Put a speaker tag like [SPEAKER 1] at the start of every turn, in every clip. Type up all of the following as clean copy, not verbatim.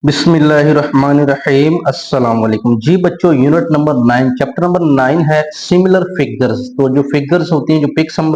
[SPEAKER 1] बिस्मिल्लाहिर्रहमानिर्रहीम अस्सलाम वालेकुम जी बच्चों। यूनिट नंबर 9 चैप्टर नंबर 9 है सिमिलर फिगर्स। तो जो फिगर्स होती हैं, जो पिक्स हम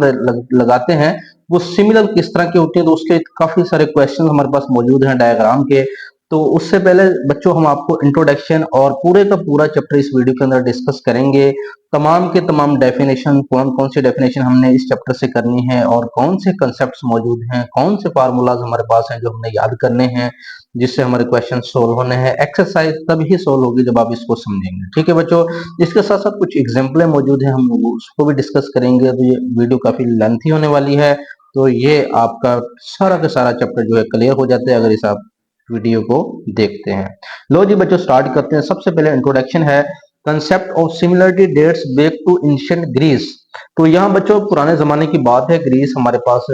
[SPEAKER 1] लगाते हैं, वो सिमिलर किस तरह की होती हैं, तो उसके काफी सारे क्वेश्चन हमारे पास मौजूद हैं डायग्राम के। तो उससे पहले बच्चों हम आपको इंट्रोडक्शन और पूरे का पूरा चैप्टर इस वीडियो के अंदर डिस्कस करेंगे। तमाम के तमाम डेफिनेशन, कौन कौन सी डेफिनेशन हमने इस चैप्टर से करनी है और कौन से कंसेप्ट मौजूद हैं, कौन से फार्मूलाज हमारे पास हैं जो हमने याद करने हैं जिससे हमारे क्वेश्चन सोल्व होने हैं। एक्सरसाइज तभी सोल्व होगी जब आप इसको समझेंगे। ठीक है बच्चों, इसके साथ साथ कुछ एग्जाम्पलें मौजूद हैं, हम उसको भी डिस्कस करेंगे। तो ये वीडियो काफी लेंथी होने वाली है, तो ये आपका सारा का सारा चैप्टर जो है क्लियर हो जाता है अगर इस आप वीडियो को देखते हैं। लो जी बच्चों, स्टार्ट करते हैं। सबसे पहले इंट्रोडक्शन है, concept of similarity dates back to ancient Greece. तो यहाँ बच्चों पुराने जमाने की बात है, ग्रीस हमारे पास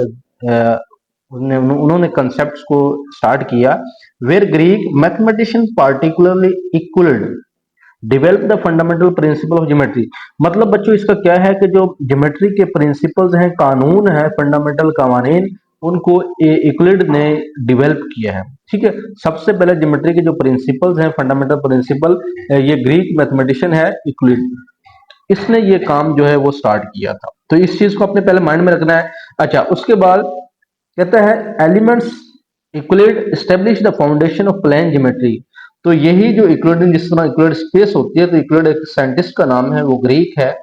[SPEAKER 1] उन्होंने कंसेप्ट को स्टार्ट किया। Where Greek mathematician particularly Euclid develop the fundamental principle of geometry. मतलब बच्चों इसका क्या है कि जो ज्योमेट्री के प्रिंसिपल्स हैं, कानून है, फंडामेंटल कवानीन, उनको इक्वलिड ने डिवेल्प किया है। ठीक है, सबसे पहले ज्योमेट्री के जो प्रिंसिपल्स हैं, फंडामेंटल प्रिंसिपल, ये ग्रीक मैथमेटिशियन है इक्वलिड, इसने ये काम जो है वो स्टार्ट किया था। तो इस चीज को अपने पहले माइंड में रखना है। अच्छा, उसके बाद कहता है elements Euclid establish the foundation of plane geometry. तो यही जो इक्वलिड, जिस तरह इक्वलिड स्पेस होती है, तो इक्वलिड एक साइंटिस्ट का नाम है, वो ग्रीक है,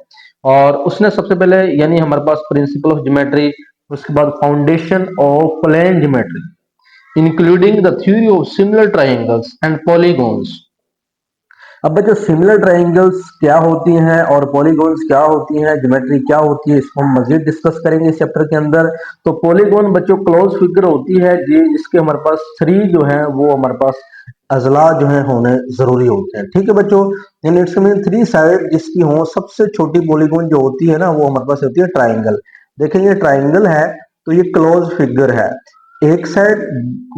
[SPEAKER 1] और उसने सबसे पहले यानी हमारे पास प्रिंसिपल ऑफ ज्योमेट्री, उसके बाद foundation of plane geometry including the theory of similar triangles and polygons. अब बच्चों सिमिलर ट्राइंगल्स क्या होती हैं और पॉलीगॉन्स क्या होती हैं, ज्योमेट्री क्या होती है, इसको हम मजीद डिस्कस करेंगे इस चैप्टर के अंदर। तो पॉलीगॉन बच्चों क्लोज फिगर होती है जी, जिसके हमारे पास थ्री जो है वो हमारे पास अजला जो है होने जरूरी होते हैं। ठीक है बच्चों, यानी इट्स मीन थ्री साइड जिसकी हो। सबसे छोटी पॉलीगॉन जो होती है ना, वो हमारे पास होती है ट्राइंगल। देखें ये ट्राइंगल है, तो ये क्लोज फिगर है, एक साइड,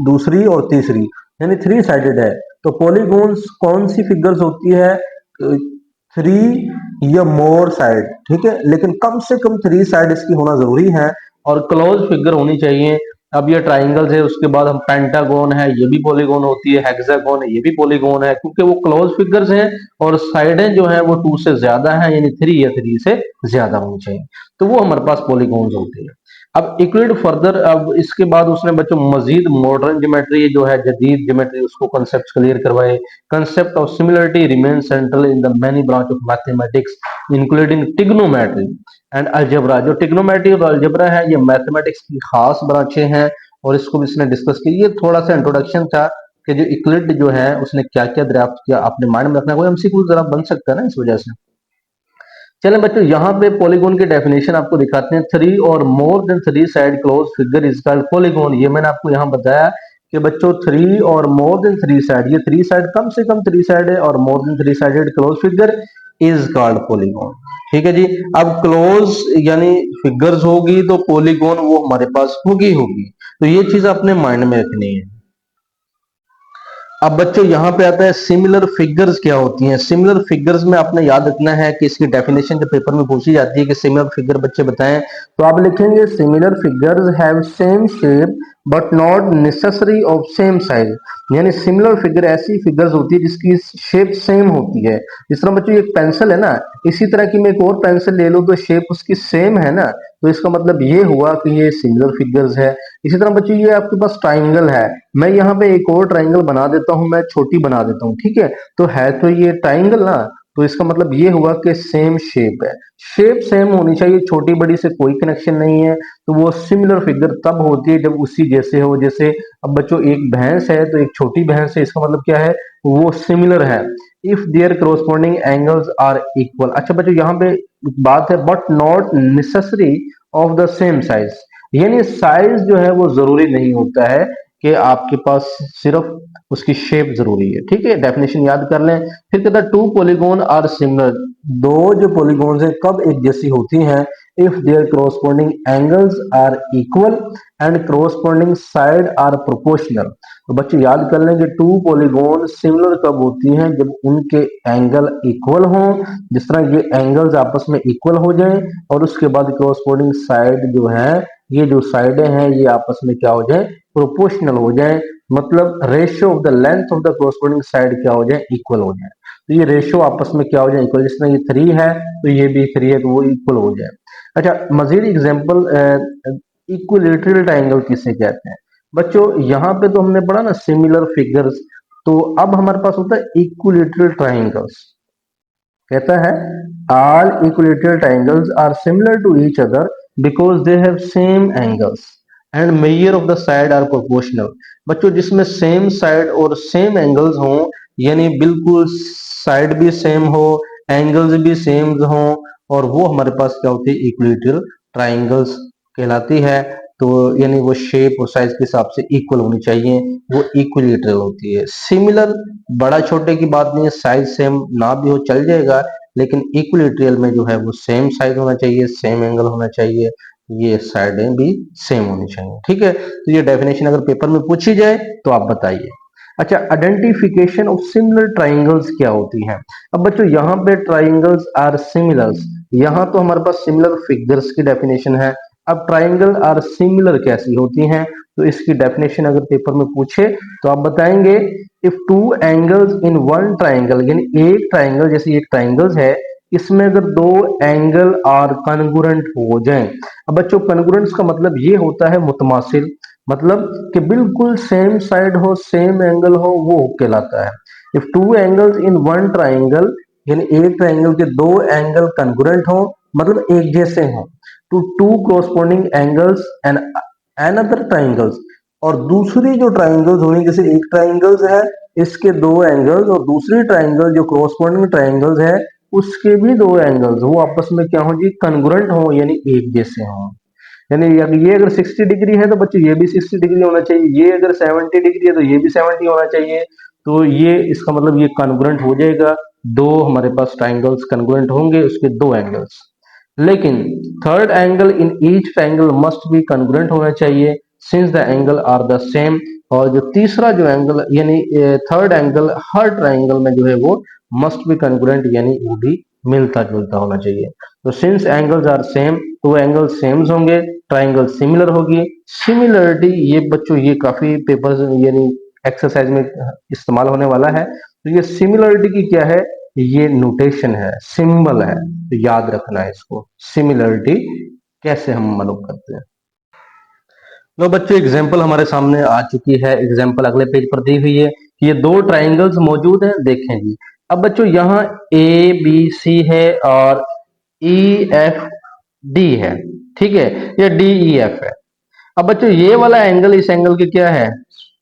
[SPEAKER 1] दूसरी और तीसरी, यानी थ्री साइडेड है। तो पॉलीगॉन्स कौन सी फिगर्स होती है, थ्री या मोर साइड। ठीक है, लेकिन कम से कम थ्री साइड इसकी होना जरूरी है और क्लोज फिगर होनी चाहिए। अब ये ट्राइंगल्स है, उसके बाद हम पेंटागोन है, ये भी पॉलीगॉन होती है, हेक्सागोन है, ये भी पॉलीगॉन है, क्योंकि वो क्लोज फिगर्स हैं और साइडें जो है वो टू से ज्यादा है, यानी थ्री या थ्री से ज्यादा होनी चाहिए, तो वो हमारे पास पॉलीगॉन्स होती है। अब इक्विड फर्दर, अब इसके बाद उसने बच्चों मजीद मॉडर्न ज्योमेट्री जो है, जदीद ज्योमेट्री, उसको कंसेप्ट क्लियर करवाए। Concept of similarity remain central in the many branch of mathematics including trigonometry and algebra. जो ट्रिग्नोमेट्री और अलजेब्रा है, ये मैथमेटिक्स की खास ब्रांचें हैं और इसको भी इसने डिस्कस की। ये थोड़ा सा इंट्रोडक्शन था कि जो इक्विड जो है उसने क्या क्या दरियाफ्त किया, आपने माइंड में रखना। कोई एमसीक्यू जरा बन सकता है ना इस वजह से। चलें बच्चों, यहाँ पे पॉलीगॉन की डेफिनेशन आपको दिखाते हैं। थ्री और more than three side close figure is called polygon. ये मैंने आपको यहाँ बताया कि बच्चों थ्री और मोर देन थ्री साइड, ये थ्री साइड, कम से कम थ्री साइड है, और more than three sided close figure is called polygon. ठीक है जी। अब क्लोज यानी फिगर्स होगी तो पॉलीगॉन वो हमारे पास होगी होगी, तो ये चीज आपने माइंड में रखनी है। अब बच्चों यहाँ पे आता है सिमिलर फिगर्स क्या होती हैं। सिमिलर फिगर्स में आपने याद रखना है कि इसकी डेफिनेशन जब पेपर में पूछी जाती है कि सिमिलर फिगर बच्चे बताएं, तो आप लिखेंगे similar figures have same shape but not necessary of same size. यानी सिमिलर फिगर ऐसी फिगर्स होती है जिसकी शेप सेम होती है। जिस तरह बच्चों एक पेंसिल है ना, इसी तरह की मैं एक और पेंसिल ले लूं तो शेप उसकी सेम है ना, तो इसका मतलब ये हुआ कि ये सिमिलर फिगर्स है। इसी तरह बच्चों ये आपके पास ट्राइंगल है, मैं यहाँ पे एक और ट्राइंगल बना देता हूँ, मैं छोटी बना देता हूँ, ठीक है, तो है तो ये ट्राइंगल ना, तो इसका मतलब ये हुआ कि सेम शेप है। शेप सेम होनी चाहिए, छोटी बड़ी से कोई कनेक्शन नहीं है, तो वो सिमिलर फिगर तब होती है जब उसी जैसे हो। जैसे अब बच्चों एक भैंस है तो एक छोटी भैंस है, इसका मतलब क्या है, वो सिमिलर है if there corresponding angles are equal. अच्छा बच्चों यहाँ पे बात है but not necessary of the same size, यानी साइज जो है वो जरूरी नहीं होता है कि आपके पास सिर्फ उसकी शेप जरूरी है। ठीक है, डेफिनेशन याद कर लें। फिर कहता है टू पॉलीगॉन आर सिमिलर, दो जो पॉलीगॉन्स हैं कब एक जैसी होती हैं, if there corresponding angles are equal and corresponding side are proportional. तो बच्चे याद कर लें कि टू पॉलीगॉन सिमिलर कब होती हैं, जब उनके एंगल इक्वल हों, जिस तरह ये एंगल्स आपस में इक्वल हो जाएं और उसके बाद करोस्पॉन्डिंग साइड जो है ये जो साइडें हैं ये आपस में क्या हो जाए, प्रोपोर्शनल हो जाए, मतलब ratio of the length of the corresponding side क्या हो जाए, इक्वल हो जाए। तो ये रेशियो आपस में क्या हो जाए, इक्वल। जिस तरह ये 3 है तो ये भी 3 है, तो वो इक्वल हो जाए। अच्छा, मजीद एग्जांपल, इक्विलेटरल ट्रायंगल किसे कहते हैं बच्चों? यहाँ पे तो हमने पढ़ा ना सिमिलर फिगर्स, तो अब हमारे पास होता है इक्विलेटरल ट्रायंगल्स। कहता है all equilateral triangles are similar to each other because they have same angles and measure of the side are proportional। बच्चों जिसमें सेम साइड और सेम एंगल्स हों, यानी बिल्कुल साइड भी सेम हो, एंगल्स भी सेम हो, और वो हमारे पास क्या होती है, इक्विलेटरल ट्राइंगल्स कहलाती है। तो यानी वो शेप और साइज के हिसाब से इक्वल होनी चाहिए, वो इक्विलेटरल होती है। सिमिलर बड़ा छोटे की बात नहीं है, साइज सेम ना भी हो चल जाएगा, लेकिन इक्विलेटरल में जो है वो सेम साइज होना चाहिए, सेम एंगल होना चाहिए, ये साइडें भी सेम होनी चाहिए। ठीक है, तो ये डेफिनेशन अगर पेपर में पूछी जाए तो आप बताइए। अच्छा, आइडेंटिफिकेशन ऑफ सिमिलर ट्राइंगल्स क्या होती है? अब बच्चों यहाँ पे ट्राइंगल्स आर सिमिलर्स, यहाँ तो हमारे पास सिमिलर फिगर्स की डेफिनेशन है। अब ट्राइंगल आर सिमिलर कैसी होती हैं? तो इसकी डेफिनेशन अगर पेपर में पूछे तो आप बताएंगे, if two angles in one triangle, यानी एक ट्राइंगल, जैसे एक ट्राइंगल है, इसमें अगर दो एंगल आर कनगुरेंट हो जाएं। अब बच्चों कनगुरेंस का मतलब ये होता है मुतमासिल, मतलब कि बिल्कुल सेम साइड हो, सेम एंगल हो, वो कहलाता है। If two angles in one triangle, यानी एक ट्राइंगल के दो एंगल कनगुरेंट हो, मतलब एक जैसे हो, to two corresponding angles and another triangles, और दूसरी जो ट्राइंगल्स होंगी, जैसे एक ट्राइंगल्स है इसके दो एंगल्स, और दूसरी ट्राइंगल जो कोरस्पोंडिंग ट्राइंगल्स है उसके भी दो एंगल्स, वो आपस में क्या हो जी, कनगुरेंट हो, यानी एक जैसे हो। यानी ये अगर 60 डिग्री है तो बच्चों ये भी 60 डिग्री होना चाहिए, ये अगर 70 डिग्री है तो ये भी 70 होना चाहिए। तो ये इसका मतलब ये कॉन्ग्रुएंट हो जाएगा, दो हमारे पास ट्राइंगल्स कॉन्ग्रुएंट होंगे, उसके दो एंगल्स। लेकिन third angle in each triangle must be congruent होना चाहिए since the angle are the same. और जो तीसरा जो एंगल यानी थर्ड एंगल हर ट्राइंगल में जो है वो मस्ट बी कॉन्ग्रुएंट, यानी वो भी मिलता जुलता होना चाहिए। तो सिंस एंगल्स आर सेम, तो वो एंगल सेम होंगे, ट्राइंगल सिमिलर होगी। सिमिलरिटी ये बच्चों ये काफी पेपर्स यानी एक्सरसाइज में इस्तेमाल होने वाला है। तो ये सिमिलरिटी की क्या है, ये नोटेशन है, सिंबल है, तो याद रखना है इसको, सिमिलरिटी कैसे हम मालूम करते हैं। लो बच्चों, एग्जाम्पल हमारे सामने आ चुकी है, एग्जाम्पल अगले पेज पर दी हुई है कि ये दो ट्राइंगल्स मौजूद हैं, देखें जी। अब बच्चों यहाँ ए बी सी है और ई एफ डी है, ठीक है, ये डी ई एफ है। अब बच्चों ये वाला एंगल इस एंगल के क्या है,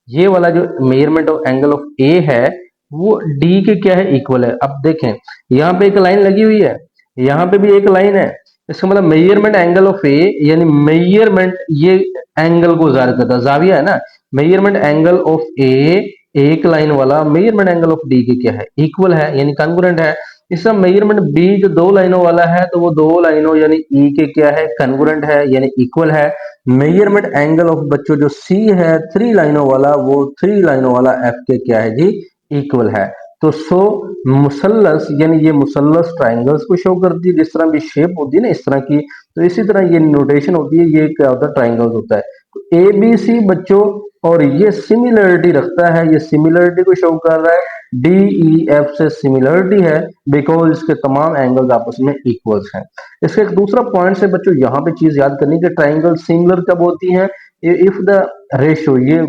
[SPEAKER 1] ये वाला जो मेजरमेंट ऑफ एंगल ऑफ ए है वो डी के क्या है, इक्वल है। अब देखें यहाँ पे एक लाइन लगी हुई है, यहाँ पे भी एक लाइन है, इसका मतलब मेजरमेंट एंगल ऑफ ए, यानी मेजरमेंट ये एंगल को जाहिर करता है, जाविया है ना। मेजरमेंट एंगल ऑफ ए, एक लाइन वाला मेजरमेंट एंगल ऑफ डी के क्या है, इक्वल है, यानी कॉन्ग्रुएंट है। इसका मेजरमेंट बी जो दो लाइनों वाला है, तो वो दो लाइनों यानी ई के क्या है, कॉन्ग्रुएंट है, यानी इक्वल है। मेजरमेंट एंगल ऑफ बच्चों जो सी है थ्री लाइनों वाला, वो थ्री लाइनों वाला एफ के क्या है जी, इक्वल है। तो सो मुसल्लस, यानी ये मुसल्लस ट्राइंगल्स को शो करती है, जिस तरह भी शेप होती है ना इस तरह की, तो इसी तरह ये नोटेशन होती है, ये क्या होता है, ट्राइंगल्स होता है। तो ए बी सी बच्चों, और ये सिमिलरिटी रखता है, ये सिमिलरिटी को शो कर रहा है, डी ई एफ से सिमिलरिटी है बिकॉज इसके तमाम एंगल्स आपस में इक्वल्स हैं। इसका एक दूसरा पॉइंट है बच्चों, यहाँ पे चीज याद करनी कि ट्राइंगल सिमिलर कब होती है, इफ द रेशियो, ये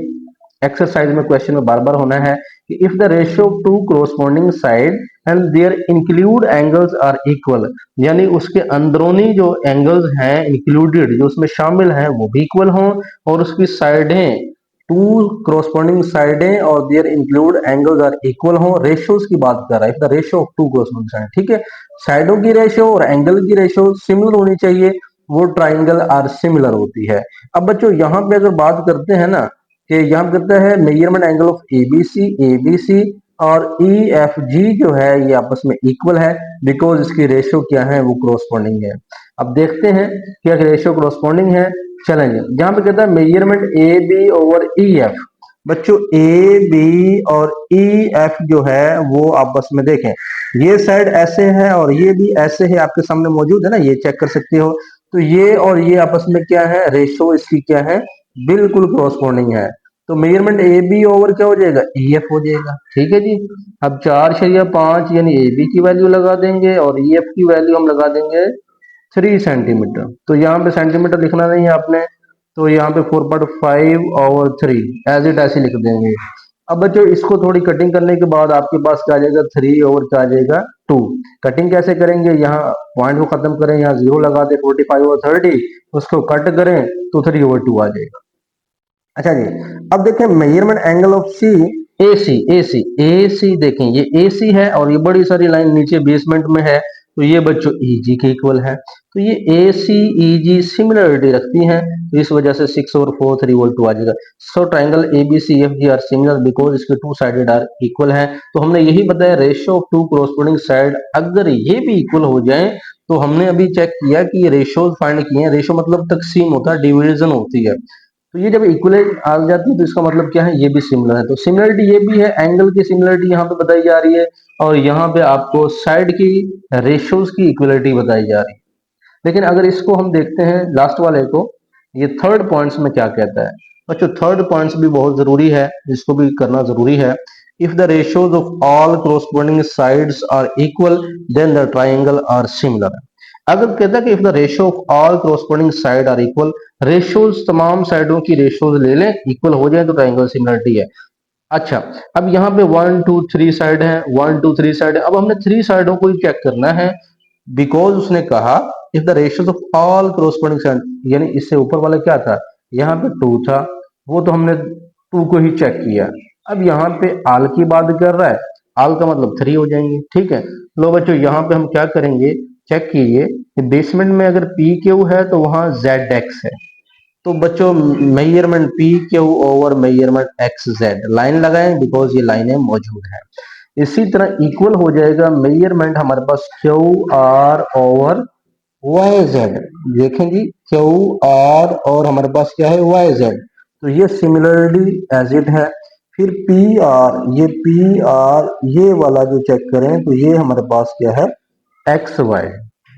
[SPEAKER 1] एक्सरसाइज में क्वेश्चन में बार बार होना है कि if the ratio of two corresponding side and their include angles are equal, यानी उसके अंदरूनी जो एंगल्स हैं इंक्लूडेड, जो उसमें शामिल हैं, वो भी इक्वल हों, और उसकी साइडें टू कोरस्पोंडिंग साइडें और their include angles are equal हो। रेशियोज की बात कर रहा है, if the ratio of two corresponding side, ठीक है, साइडों की रेशियो और एंगल की रेशियो सिमिलर होनी चाहिए, वो ट्राइंगल आर सिमिलर होती है। अब बच्चों यहाँ पे अगर बात करते हैं ना कि यहाँ पे कहता है measurement angle of A B C और ई एफ जी जो है ये आपस में इक्वल है बिकॉज इसकी रेशियो क्या है, वो कोरस्पोंडिंग है। अब देखते हैं क्या रेशियो कोरस्पोंडिंग है, चलेंगे। जहां पे कहता है measurement A B over E F, बच्चों ए बी और ई एफ जो है वो आपस में देखें, ये साइड ऐसे है और ये भी ऐसे है, आपके सामने मौजूद है ना, ये चेक कर सकते हो। तो ये और ये आपस में क्या है, रेशो इसकी क्या है, बिल्कुल क्रॉसपोंडिंग है। तो मेजरमेंट ए बी ओवर क्या हो जाएगा, ई एफ हो जाएगा। ठीक है जी। अब 4/5 यानी ए बी की वैल्यू लगा देंगे और ई एफ की वैल्यू हम लगा देंगे 3 सेंटीमीटर। तो यहाँ पे सेंटीमीटर लिखना नहीं है आपने, तो यहाँ पे 4.5/3 एज इट ऐसे लिख देंगे। अब बच्चों इसको थोड़ी कटिंग करने के बाद आपके पास क्या आ जाएगा, 3 क्या आ जाएगा, 2। कटिंग कैसे करेंगे, यहाँ पॉइंट को खत्म करें, यहाँ 0 लगा दे, 45/30 उसको कट करें तो 3/2 आ जाएगा। अच्छा जी, अब देखें मेजरमेंट एंगल ऑफ सी, ए सी देखें, ये ए सी है और ये बड़ी सारी लाइन नीचे बेसमेंट में है, तो ये बच्चों ई जी के इक्वल है। तो ये ए सी ई जी सिमिलरिटी रखती हैं, तो इस वजह से 6/4 3/2 आ जाएगा। So triangle A B C F G are similar because इसके टू साइडेड आर इक्वल है। तो हमने यही बताया, ratio of two corresponding side अगर ये भी इक्वल हो जाए, तो हमने अभी चेक किया कि ये रेशियोज फाइंड किए हैं। रेशियो मतलब तकसीम होता है, डिवीजन होती है। तो ये जब इक्वलेट आ जाती है तो इसका मतलब क्या है, ये भी सिमिलर है। तो सिमिलरिटी ये भी है, एंगल की सिमिलरिटी यहाँ पे बताई जा रही है और यहाँ पे आपको साइड की रेशियोज की इक्वलिटी बताई जा रही है। लेकिन अगर इसको हम देखते हैं लास्ट वाले को, ये थर्ड पॉइंट्स में क्या कहता है बच्चों, थर्ड पॉइंट्स भी बहुत जरूरी है, इसको भी करना जरूरी है। If the ratios of all corresponding sides are equal then the triangle are similar. अगर कहता है कि if the ratio of all corresponding side are equal, ratios तमाम साइडों की रेशियोज ले लें, इक्वल हो जाए तो ट्राइंगल सिमिलरिटी है। अच्छा, अब यहाँ पे 1 2 3 साइड है, 1 2 3 साइड है। अब हमने 3 साइडों को ही चेक करना है, बिकॉज उसने कहा if the ratios of all corresponding side, यानी इससे ऊपर वाला क्या था, यहाँ पे 2 था, वो तो हमने 2 को ही चेक किया। अब यहाँ पे आल की बात कर रहा है, आल का मतलब 3 हो जाएंगे। ठीक है, लो बच्चों यहाँ पे हम क्या करेंगे, चेक कीजिए कि बेसमेंट में अगर पी क्यू है तो वहां जेड एक्स है। तो बच्चों measurement P Q over measurement x Z line लगाएं, बिकॉज ये लाइनें मौजूद है। इसी तरह इक्वल हो जाएगा मेजरमेंट हमारे पास Q R over Y Z. देखेंगे क्यू आर और हमारे पास क्या है, वाई जेड। तो ये सिमिलरली एज इट है। फिर पी आर, ये पी आर ये वाला जो चेक करें तो ये हमारे पास क्या है, एक्स वाई।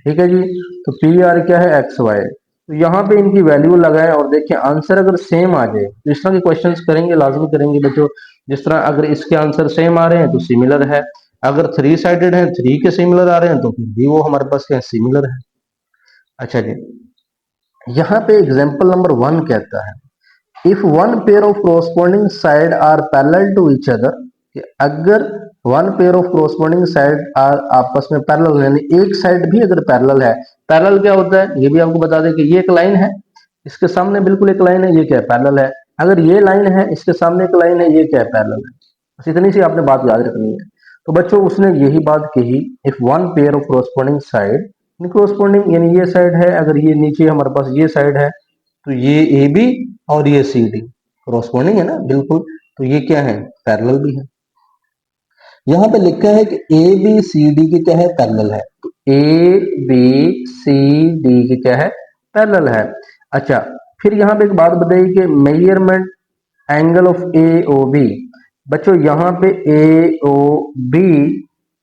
[SPEAKER 1] ठीक है जी। तो पी आर क्या है, एक्स वाई। तो यहाँ पे इनकी वैल्यू लगाएं और देखिए आंसर अगर सेम आ जाए तो इस तरह के क्वेश्चंस करेंगे, लाजमी करेंगे बच्चों। जिस तरह अगर इसके आंसर सेम आ रहे हैं तो सिमिलर है, अगर 3 साइडेड है, 3 के सिमिलर आ रहे हैं तो फिर भी वो हमारे पास क्या सिमिलर है। अच्छा जी, यहाँ पे एग्जाम्पल नंबर 1 कहता है if one pair of corresponding side are parallel to each other, कि अगर one pair of corresponding side are आपस में पैरेलल, यानी एक साइड भी अगर पैरेलल है। पैरेलल क्या होता है ये भी आपको बता दें कि ये एक लाइन है, इसके सामने बिल्कुल एक लाइन है, ये क्या है, पैरेलल है। अगर ये लाइन है, इसके सामने एक लाइन है, ये क्या है, पैरेलल है। बस इतनी सी आपने बात याद रखनी है। तो बच्चों उसने यही बात कही, if one pair of corresponding side, corresponding यानी ये साइड है, अगर ये नीचे हमारे पास ये साइड है, तो ये ए बी और ये सी डी corresponding है ना, बिल्कुल। तो ये क्या है, पैरेलल भी है। यहाँ पे लिखा है कि ए बी सी डी के क्या है, पैरेलल है। तो ए बी सी डी के क्या है, पैरेलल है। अच्छा, फिर यहाँ पे एक बात बताइए कि measurement angle of A O B. बच्चों यहाँ पे ए ओ बी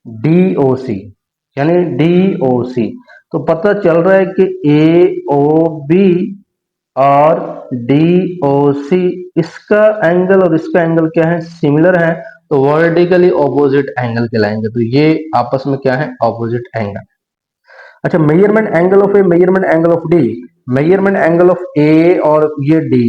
[SPEAKER 1] डी ओ सी, यानी डी ओ सी। तो पता चल रहा है कि ए ओ बी और डी ओ सी, इसका एंगल और इसका एंगल क्या है, सिमिलर है। तो वर्टिकली ऑपोजिट एंगल कहलाएंगे। तो ये आपस में क्या है, ऑपोजिट एंगल। अच्छा, measurement angle of A, measurement angle of D, measurement angle of A और ये डी,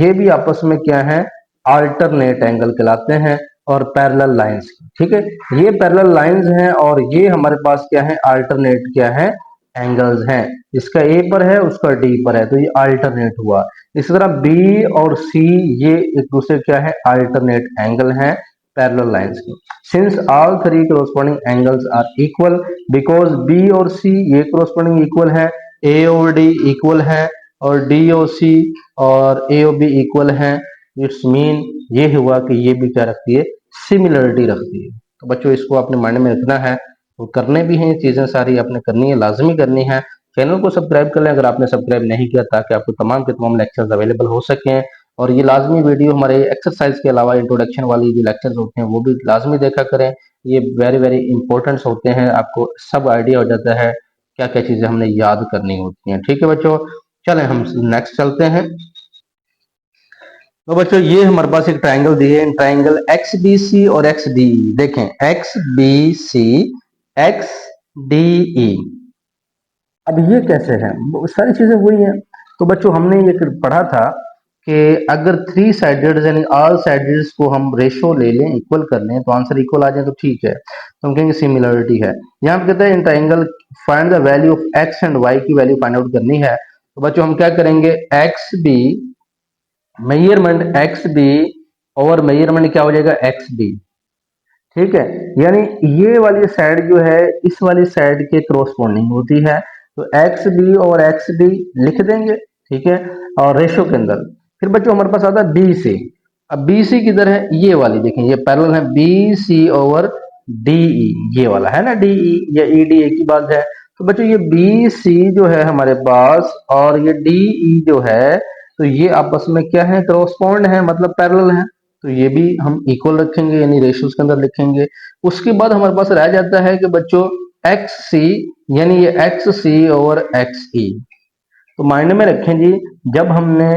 [SPEAKER 1] ये भी आपस में क्या है, अल्टरनेट एंगल कहलाते हैं और पैरेलल लाइंस। ठीक है, ये पैरेलल लाइंस हैं और ये हमारे पास क्या है, अल्टरनेट क्या है, एंगल्स हैं। इसका ए पर है, उसका डी पर है, तो ये अल्टरनेट हुआ। इसी तरह बी और सी, ये एक दूसरे क्या है, अल्टरनेट एंगल हैं पैरेलल लाइंस की। Since all three corresponding angles are equal, because B और सी ये corresponding इक्वल है, ए और डी इक्वल है और डी और सी और ए और बी इक्वल है। इट्स मीन ये हुआ कि ये भी क्या रखती है, सिमिलरिटी रखती है। तो बच्चों इसको अपने माइंड में रखना है, वो करने भी हैं चीजें सारी आपने करनी है, लाजमी करनी है। चैनल को सब्सक्राइब कर लें अगर आपने सब्सक्राइब नहीं किया, ताकि आपको तमाम के तमाम लेक्चर्स अवेलेबल हो सकें। और ये लाजमी वीडियो हमारे एक्सरसाइज के अलावा इंट्रोडक्शन वाली जो लेक्चर्स होते हैं वो भी लाजमी देखा करें। ये वेरी वेरी इंपॉर्टेंट होते हैं, आपको सब आइडिया हो जाता है क्या क्या चीजें हमने याद करनी होती हैं। ठीक है बच्चों, चलें हम नेक्स्ट चलते हैं। तो बच्चों ये हमारे पास एक ट्रायंगल दिए हैं, ट्रायंगल एक्स बी सी और एक्स डी ई। देखें X B C X D E, अब ये कैसे है, वो सारी चीजें वही हैं। तो बच्चों हमने ये पढ़ा था कि अगर थ्री साइडेड यानी ऑल साइडेड को हम रेशो ले लें, इक्वल कर लें, तो आंसर इक्वल आ जाए तो ठीक है, तो हम कहेंगे सिमिलरिटी है। यहाँ पे कहते हैं in triangle find the value of X and Y की वैल्यू फाइंड आउट करनी है। तो बच्चों हम क्या करेंगे, X B measurement X B और मेजरमेंट क्या हो जाएगा एक्स डी। ठीक है, यानी ये वाली साइड जो है इस वाली साइड के क्रॉसपोंडिंग होती है, तो एक्स बी और एक्स डी लिख देंगे। ठीक है, और रेशो के अंदर फिर बच्चों हमारे पास आता है बी सी। अब बी सी किधर है, ये वाली देखें, ये पैरेलल है B C over D E, ये वाला है ना डी ई या ई डी एक ही बात है। तो बच्चों ये बी सी जो है हमारे पास और ये डी ई जो है, तो ये आपस में क्या है, क्रॉसपोंड है, मतलब पैरेलल है, तो ये भी हम इक्वल रखेंगे यानी रेशियोज के अंदर लिखेंगे। उसके बाद हमारे पास रह जाता है कि बच्चों एक्स सी, यानी ये एक्स सी और एक्स ई। तो माइंड में रखें जी, जब हमने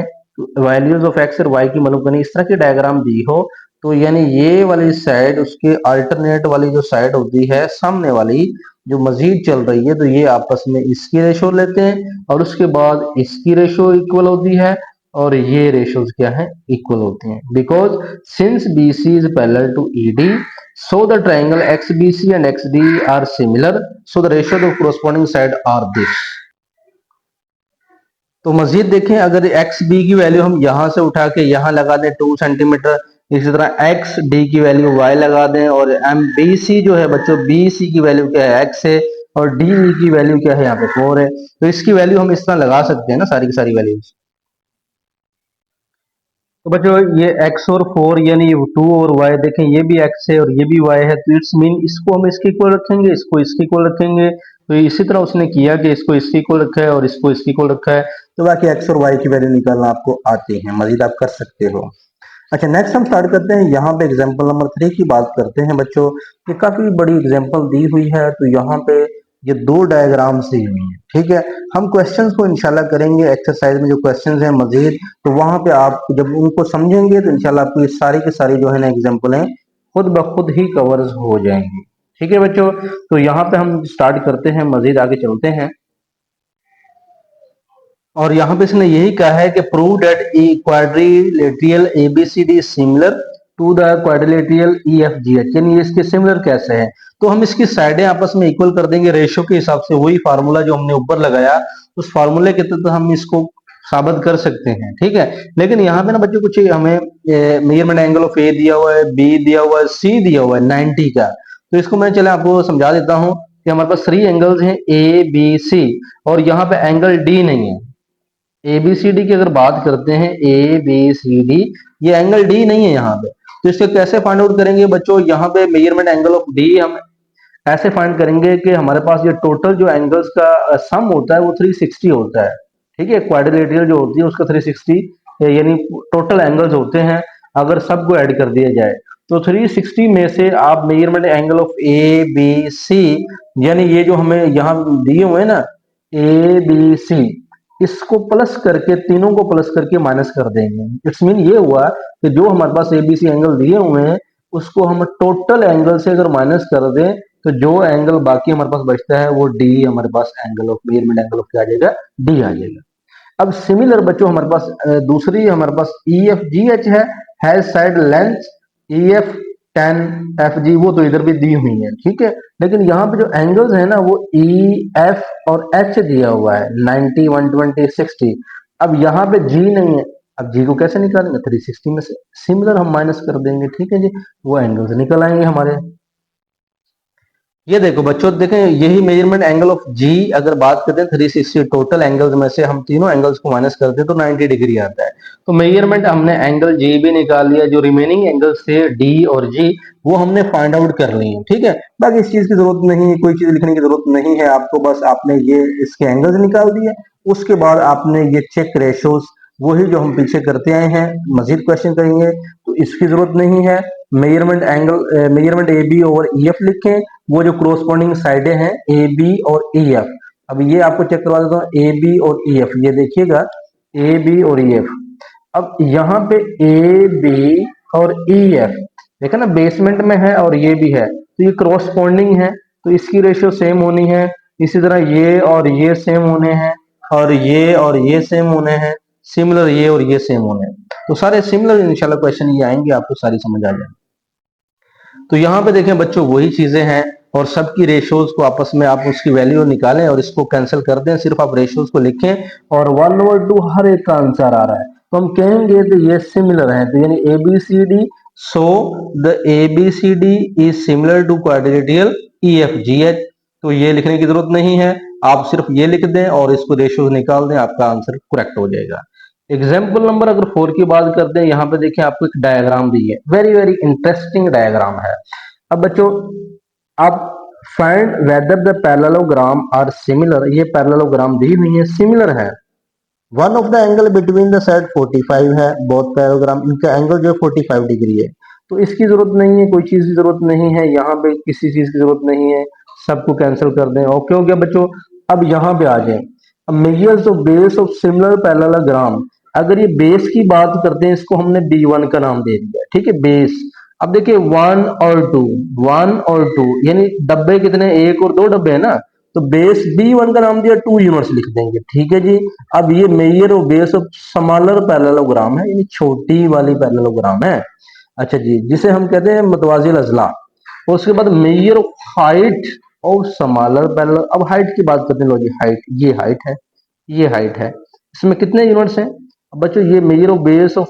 [SPEAKER 1] वैल्यूज ऑफ एक्स और वाई की मालूम करनी, इस तरह की डायग्राम दी हो, तो यानी ये वाली साइड उसके अल्टरनेट वाली जो साइड होती है सामने वाली जो मजीद चल रही है, तो ये आपस में इसकी रेशो लेते हैं और उसके बाद इसकी रेशो इक्वल होती है और ये रेशोज क्या है, इक्वल होती हैं। Because since B C is parallel to E D, so the triangle X B C and X D are similar, so the ratio of corresponding side are this. तो मजीद देखें, अगर एक्स बी की value हम यहां से उठा के यहां लगा दें 2 सेंटीमीटर, इसी तरह एक्स डी की वैल्यू वाई लगा दें, और एम बी सी जो है बच्चों बी सी की वैल्यू क्या है एक्स है, और डी ई की वैल्यू क्या है यहाँ पे 4 है, तो इसकी वैल्यू हम इस तरह लगा सकते हैं ना सारी की सारी वैल्यूज। तो बच्चों ये x और 4 यानी 2 और y, देखें ये भी x है और ये भी y है, तो इट्स मीन इसको हम इसके इक्वल रखेंगे, इसको इसके इक्वल रखेंगे। तो इसी तरह उसने किया कि इसको इसके इक्वल रखा है और इसको इसके इक्वल रखा है, तो बाकी x और y की वैल्यू निकालना आपको आती है, मजीद आप कर सकते हो। अच्छा नेक्स्ट हम स्टार्ट करते हैं, यहाँ पे एग्जाम्पल नंबर 3 की बात करते हैं बच्चों। ये काफी बड़ी एग्जाम्पल दी हुई है, तो यहाँ पे ये दो डायग्राम्स दी हुई हैं। ठीक है, हम क्वेश्चंस को इंशाल्लाह करेंगे एक्सरसाइज में, जो क्वेश्चंस हैं मजीद, तो वहां पे आप जब उनको समझेंगे तो इंशाल्लाह आपको ये सारी की सारी जो है ना एग्जाम्पलें खुद ब खुद ही कवर्स हो जाएंगी। ठीक है बच्चों, तो यहाँ पे हम स्टार्ट करते हैं, मजीद आगे चलते हैं। और यहाँ पे इसने यही कहा है कि prove that E quadrilateral ABCD similar to the quadrilateral EFGH, यानी इसके सिमिलर कैसे है, तो हम इसकी साइडें आपस में इक्वल कर देंगे रेशो के हिसाब से, वही फार्मूला जो हमने ऊपर लगाया उस फार्मूले के तहत हम इसको साबित कर सकते हैं। ठीक है, लेकिन यहाँ पे ना बच्चों कुछ हमें मेजरमेंट एंगल ऑफ ए दिया हुआ है, बी दिया हुआ है, सी दिया हुआ है 90 का, तो इसको मैं चले आपको समझा देता हूँ कि हमारे पास 3 एंगल्स हैं ए बी सी, और यहाँ पे एंगल डी नहीं है। ए बी सी डी की अगर बात करते हैं, ए बी सी डी, ये एंगल डी नहीं है यहाँ पे, तो इसको कैसे फाइंड आउट करेंगे बच्चों, यहाँ पे मेजरमेंट एंगल ऑफ डी हम ऐसे फाइंड करेंगे कि हमारे पास ये टोटल जो एंगल्स का सम होता है वो 360 होता है। ठीक है, क्वाड्रिलेटरल जो होती है उसका 360 यानी टोटल एंगल्स होते हैं, अगर सबको ऐड कर दिया जाए तो 360 में से आप measurement angle of A B C, यानी ये जो हमें यहाँ दिए हुए हैं ना ए बी सी, इसको प्लस करके, तीनों को प्लस करके माइनस कर देंगे। इट्स मीन ये हुआ कि जो हमारे पास एबीसी एंगल दिए हुए हैं उसको हम टोटल एंगल से अगर माइनस कर दें, तो जो एंगल बाकी हमारे पास बचता है वो डी, हमारे पास angle of measurement angle of क्या आ जाएगा, डी आ जाएगा। अब सिमिलर बच्चों हमारे पास दूसरी हमारे पास ई एफ जी एच है side length E F 10 F G, वो तो इधर भी दी हुई है। ठीक है, लेकिन यहाँ पे जो एंगल्स है ना वो ई एफ और एच दिया हुआ है 90 120 60, अब यहाँ पे जी नहीं है, अब जी को कैसे निकालेंगे, 360 में से सिमिलर हम माइनस कर देंगे। ठीक है जी, वो एंगल्स निकल आएंगे हमारे। ये देखो बच्चों, देखें यही मेजरमेंट एंगल ऑफ जी, अगर बात करते हैं 360 टोटल एंगल्स में से हम तीनों एंगल्स को माइनस करते हैं तो 90 डिग्री आता है। तो मेजरमेंट हमने एंगल जी भी निकाल लिया, जो रिमेनिंग एंगल्स थे डी और जी वो हमने फाइंड आउट कर लिए। ठीक है, बाकी इस चीज की जरूरत नहीं है, कोई चीज लिखने की जरूरत नहीं है आपको, बस आपने ये इसके एंगल्स निकाल दिए, उसके बाद आपने ये चेक रेशोज वही जो हम पीछे करते आए हैं, मजीद क्वेश्चन करेंगे तो इसकी जरूरत नहीं है। Measurement angle measurement A B over E F लिखें, वो जो क्रोस्पॉन्डिंग साइडें हैं ए बी और ई एफ, अब ये आपको चेक करवा देता हूँ, ए बी और ई एफ, ये देखिएगा ए बी और ई एफ। अब यहाँ पे ए बी और ई एफ देखा ना, बेसमेंट में है और ये भी है, तो ये क्रॉसपोंडिंग है, तो इसकी रेशियो सेम होनी है। इसी तरह ये और ये सेम होने हैं, और ये सेम होने हैं, सिमिलर ये और ये सेम होने हैं। तो सारे सिमिलर इंशाल्लाह क्वेश्चन ये आएंगे, आपको सारी समझ आ जाएगी। तो यहाँ पे देखें बच्चों, वही चीजें हैं, और सबकी रेशियोज को आपस में आप उसकी वैल्यू निकालें और इसको कैंसिल कर दें, सिर्फ आप रेशियोज को लिखें और 1/2 हर एक का आंसर आ रहा है, तो हम कहेंगे तो ये सिमिलर है, तो यानी A B C D, so the A B C D is similar to quadrilateral E F G H. तो ये लिखने की जरूरत नहीं है, आप सिर्फ ये लिख दें और इसको रेशियोज निकाल दें, आपका आंसर करेक्ट हो जाएगा। एग्जाम्पल नंबर अगर 4 की बात करते हैं, यहाँ पे देखिए आपको एक डायग्राम दी है, वेरी वेरी इंटरेस्टिंग डायग्राम है। अब बच्चों आप find whether the parallelogram are similar, ये पैरेललोग्राम दी हुई है, सिमिलर है। One of the angle between the side 45 है, बोथ पैरेललोग्राम, इनका एंगल जो है 45 डिग्री है। तो इसकी जरूरत नहीं है, कोई चीज की जरूरत नहीं है, यहाँ पे किसी चीज की जरूरत नहीं है, सबको कैंसिल कर दें। ओके हो गया बच्चों। अब यहाँ पे आ जाए, अब measures of base of similar parallelogram, अगर ये बेस की बात करते हैं, इसको हमने B1 का नाम दे दिया, ठीक है, बेस। अब देखिए 1 और 2 यानी डब्बे कितने, एक और दो डब्बे है ना, तो बेस B1 का नाम दिया, 2 यूनिट्स लिख देंगे, ठीक है जी। अब ये मेजर और बेस ऑफ स्मॉलर पैरेललोग्राम है, यानी छोटी वाली पैरेललोग्राम है। अच्छा जी, जिसे हम कहते हैं मतवाजिल अजला। और उसके बाद मेजर ऑफ हाइट और स्मॉलर पैरेलल। अब हाइट की बात करते हैं, लो जी हाइट, ये हाइट है, ये हाइट है, इसमें कितने यूनिट्स हैं। अब बच्चों ये measure of base of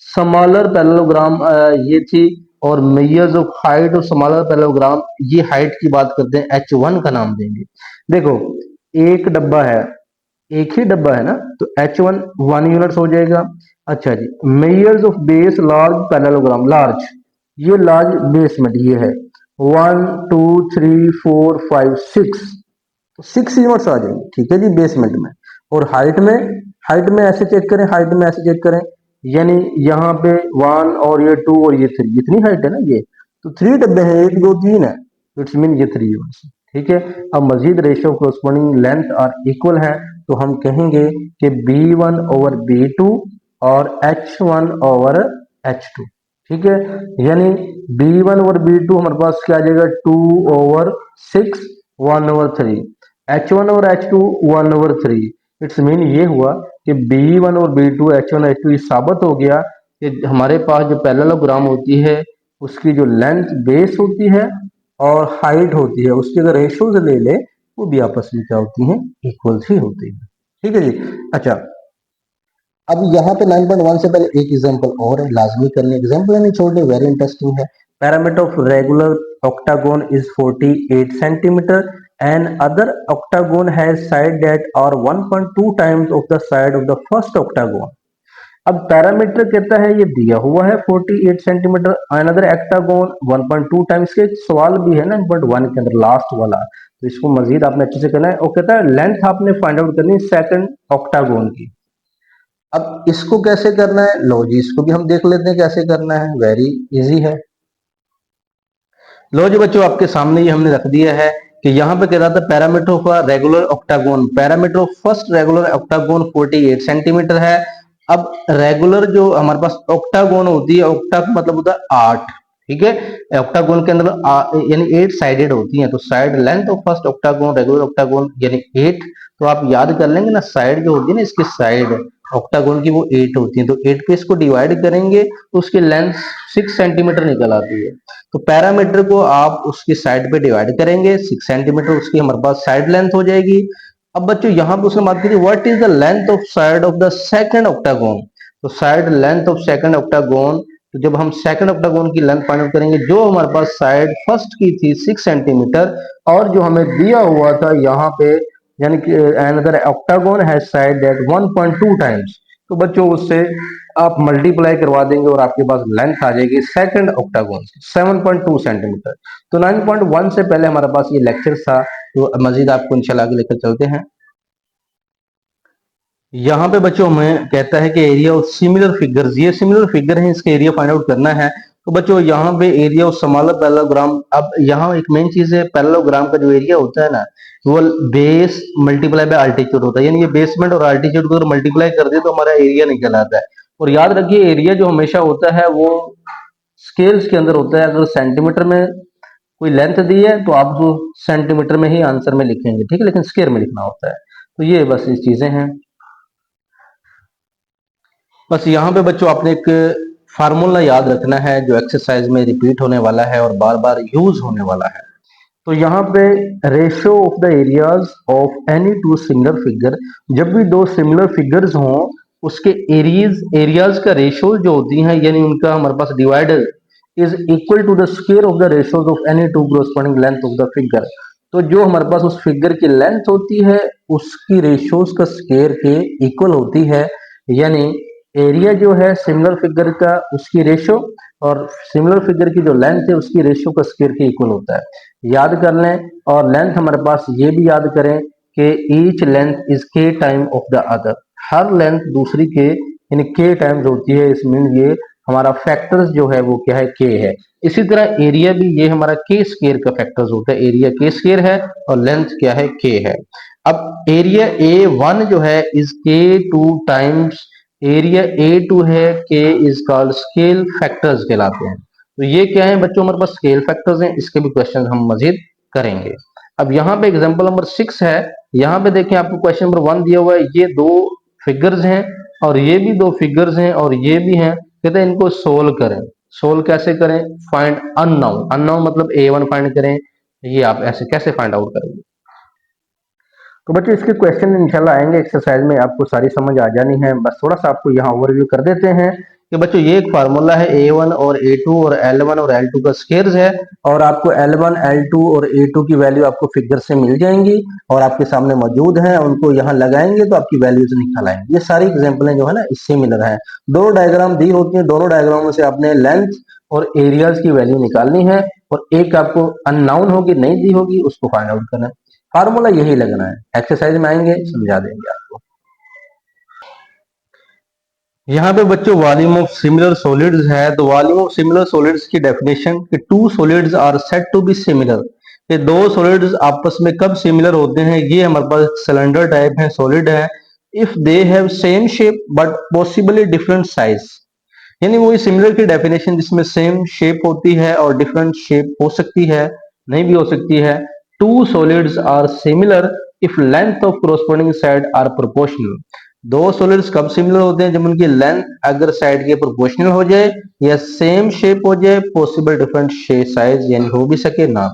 [SPEAKER 1] smaller parallelogram ये थी, और मेजर्स ऑफ हाइट और स्मॉलर पैरेललोग्राम, ये हाइट की बात करते हैं, H1 का नाम देंगे। देखो एक डब्बा है, एक ही डब्बा है ना, तो H1 1 यूनिट्स हो जाएगा। अच्छा जी, measures of base large parallelogram, large, ये लार्ज बेसमेंट ये है, 1 2 3 4 5 6, तो 6 यूनिट्स आ जाएंगे, ठीक है जी, बेसमेंट में। और हाइट में ऐसे चेक करें, हाइट में ऐसे चेक करें, यानी यहाँ पे 1 और ये 2 और ये 3, इतनी हाइट है ना ये, तो 3 डब्बे हैं, 1 2 3 है, इट्स मीन ये 3 यूनिट्स, ठीक है। अब मजीद रेशियो कोरस्पोंडिंग लेंथ और इक्वल है, तो हम कहेंगे कि B1 ओवर B2 और H1 ओवर H2, ठीक है। यानी B1 ओवर B2 हमारे पास क्या आ जाएगा, 2/6 1/3, H1 और H2 1/3। इट्स मीन ये हुआ कि B1 और B2 H1 H2 ये साबित हो गया कि हमारे पास जो पैरेललोग्राम होती है, उसकी जो लेंथ बेस होती है और हाइट होती है, उसकी अगर रेशियोज ले ले, वो भी आपस में क्या होती हैं, इक्वल ही होती है, ठीक है जी। अच्छा, अब यहाँ पे 9.1 से पहले एक एग्जांपल और है, लाजमी करने, एग्जांपल नहीं छोड़ने, वेरी इंटरेस्टिंग है। Parameter of regular octagon is 48 centimeter and other octagon has side that are 1.2 times of the side of the first octagon। अब पैरामीटर कहता है, ये दिया हुआ है 48 सेंटीमीटर, अनदर octagon 1.2 टाइम्स, के सवाल भी है ना 1 के अंदर लास्ट वाला, तो इसको मजीद आपने अच्छे से करना है। और कहता है लेंथ आपने फाइंड आउट करनी है सेकंड octagon की। अब इसको कैसे करना है, लो जी इसको भी हम देख लेते हैं कैसे करना है, वेरी इजी है। लो जी बच्चों, आपके सामने ही हमने रख दिया है कि यहाँ पे कह रहा था parameter of regular octagon, parameter of first regular octagon 48 centimetre है। अब रेगुलर जो हमारे पास ऑक्टागोन होती है, ऑक्टा मतलब होता है 8, ठीक है, ऑक्टागोन के अंदर यानी 8 साइडेड होती हैं, तो side length of first octagon regular octagon यानी 8। तो आप याद कर लेंगे ना, साइड जो होती है ना, इसकी साइड ऑक्टागोन की वो 8 होती है, तो 8 पे इसको डिवाइड करेंगे तो उसकी लेंथ 6 सेंटीमीटर निकल आती है। तो पैरामीटर को आप उसकी साइड पे डिवाइड करेंगे, 6 सेंटीमीटर उसकी हमारे पास साइड लेंथ हो जाएगी। अब बच्चों यहाँ पे उसने बात की थी what is the length of side of the second octagon, तो side length of second octagon, तो जब हम सेकंड ऑक्टागोन की लेंथ फाइंड आउट करेंगे, जो हमारे पास साइड फर्स्ट की थी 6 सेंटीमीटर, और जो हमें दिया हुआ था यहाँ पे, यानी कि another octagon has side that 1.2 times, तो बच्चों उससे आप मल्टीप्लाई करवा देंगे और आपके पास लेंथ आ जाएगी सेकंड ऑक्टागोन 7.2 सेंटीमीटर। तो 9.1 से पहले हमारे पास ये लेक्चर था, तो मजीद आपको इंशाल्लाह आगे लेकर चलते हैं। यहाँ पे बच्चों हमें कहता है कि एरिया ऑफ सिमिलर फिगर्स, ये सिमिलर फिगर है, इसका एरिया फाइंड आउट करना है। तो बच्चों यहाँ पे एरिया ऑफ स्मॉलर पैरेललोग्राम, अब यहाँ एक मेन चीज है, पैरेललोग्राम का जो एरिया होता है ना, वो बेस मल्टीप्लाई बाय अल्टीट्यूड होता है, यानी ये बेसमेंट और अल्टीट्यूड को अगर मल्टीप्लाई कर दे तो हमारा एरिया निकल आता है। और याद रखिए एरिया जो हमेशा होता है वो स्केल्स के अंदर होता है। अगर सेंटीमीटर में कोई लेंथ दी है तो आप जो सेंटीमीटर में ही आंसर में लिखेंगे, ठीक है, लेकिन स्क्वायर में लिखना होता है। तो ये बस ये चीजें हैं। बस यहाँ पे बच्चों आपने एक फार्मूला याद रखना है जो एक्सरसाइज में रिपीट होने वाला है और बार बार यूज होने वाला है। तो यहाँ पे ratio of the areas of any to similar figure, जब भी दो सिमिलर फिगर्स हों उसके एरियाज का रेशियो जो होती है, यानी उनका हमारे पास divider is equal to the square of the ratios of any two corresponding length of the figure. तो जो हमारे पास उस फिगर की लेंथ होती है उसकी रेशियोज का स्क्वायर के इक्वल होती है, यानी एरिया जो है सिमिलर फिगर का उसकी रेशियो और सिमिलर फिगर की जो लेंथ है उसकी रेशियो का स्क्वायर के इक्वल होता है। याद कर लें। और लेंथ हमारे पास ये भी याद करें कि ईच लेंथ इज के time of the other, her length दूसरी के यानी के टाइम्स होती है। इस मीन ये हमारा फैक्टर्स जो है वो क्या है, के है। इसी तरह एरिया भी ये हमारा के स्क्वायर का फैक्टर्स होता है, एरिया के स्क्वायर है और लेंथ क्या है, के है। अब एरिया A1 जो है is K2 times area A2 है, के इज कॉल्ड स्केल फैक्टर्स कहलाते हैं। तो ये क्या है बच्चों, हमारे पास स्केल फैक्टर्स हैं, इसके भी क्वेश्चन हम मजीद करेंगे। अब यहाँ पे एग्जांपल नंबर 6 है। यहाँ पे देखें आपको क्वेश्चन नंबर 1 दिया हुआ है, ये दो फिगर्स हैं और ये भी दो फिगर्स हैं और ये भी हैं। कहते हैं इनको सोल्व करें। सोल्व कैसे करें, फाइंड अननोन, अननोन मतलब A1 फाइंड करें। ये आप ऐसे कैसे फाइंड आउट करेंगे। तो बच्चों इसके क्वेश्चन इंशाल्लाह आएंगे एक्सरसाइज में, आपको सारी समझ आ जानी है। बस थोड़ा सा आपको यहाँ ओवरव्यू कर देते हैं कि बच्चों ये एक फार्मूला है A1 और A2 और L1 और L2 का स्क्वायर्स है, और आपको L1 L2 और A2 की वैल्यू आपको फिगर से मिल जाएंगी और आपके सामने मौजूद है, उनको यहाँ लगाएंगे तो आपकी वैल्यूज निकल आएंगी। ये सारी एग्जाम्पलें जो है ना इससे मिल रहा है। दोनों डायग्राम दी होती है, दोनों डायग्रामों से आपने लेंथ और एरियाज की वैल्यू निकालनी है और एक आपको अननाउन होगी नहीं दी होगी उसको फाइंड आउट करना है। फार्मूला यही लगना है, एक्सरसाइज में आएंगे समझा देंगे आपको। यहाँ पे बच्चों वॉल्यूम ऑफ सिमिलर सॉलिड्स है, तो वॉल्यूम ऑफ सिमिलर सॉलिड्स की डेफिनेशन कि two solids are said to be similar, ये दो सॉलिड्स आपस में कब सिमिलर होते हैं। ये हमारे पास सिलेंडर टाइप है, सॉलिड है। If they have same shape but possibly different size, यानी वही सिमिलर की डेफिनेशन जिसमें सेम शेप होती है और डिफरेंट शेप हो सकती है, नहीं भी हो सकती है। Two solids are similar if length of corresponding side are proportional, दो सॉलिड्स कब सिमिलर होते हैं, जब उनकी लेंथ अगर साइड के प्रोपोर्शनल हो जाए या सेम शेप हो जाए, पॉसिबल डिफरेंट शेप साइज यानी हो भी सके ना।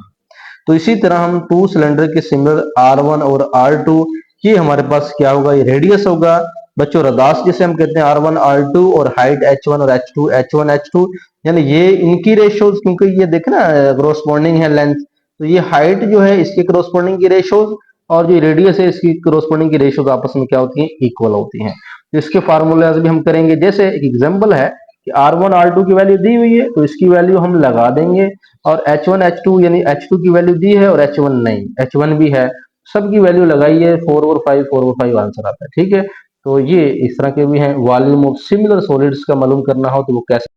[SPEAKER 1] तो इसी तरह हम टू सिलेंडर के सिमिलर R1 और R2, ये हमारे पास क्या होगा, ये रेडियस होगा बच्चों, रदास जिसे हम कहते हैं R1 R2, और हाइट H1 और H2 H1 H2, यानी ये इनकी रेशियोज, क्योंकि ये देखना कॉरस्पॉन्डिंग है लेंथ, तो ये हाइट जो है इसके कॉरस्पॉन्डिंग की रेशियोज और जो रेडियस है इसकी कॉरस्पॉन्डिंग की रेशियोज आपस में क्या होती है, इक्वल होती हैं। तो इसके फार्मूलाज भी हम करेंगे। जैसे एक एग्जांपल है कि R1 R2 की वैल्यू दी हुई है तो इसकी वैल्यू हम लगा देंगे, और H1 H2 यानी H2 की वैल्यू दी है और H1 नहीं, H1 भी है, सबकी वैल्यू लगाइए, 4 और 5 4 और 5 आंसर आता है। ठीक है, तो ये इस तरह के भी हैं। वॉल्यूम ऑफ सिमिलर सॉलिड्स का मालूम करना हो तो वो कैसे।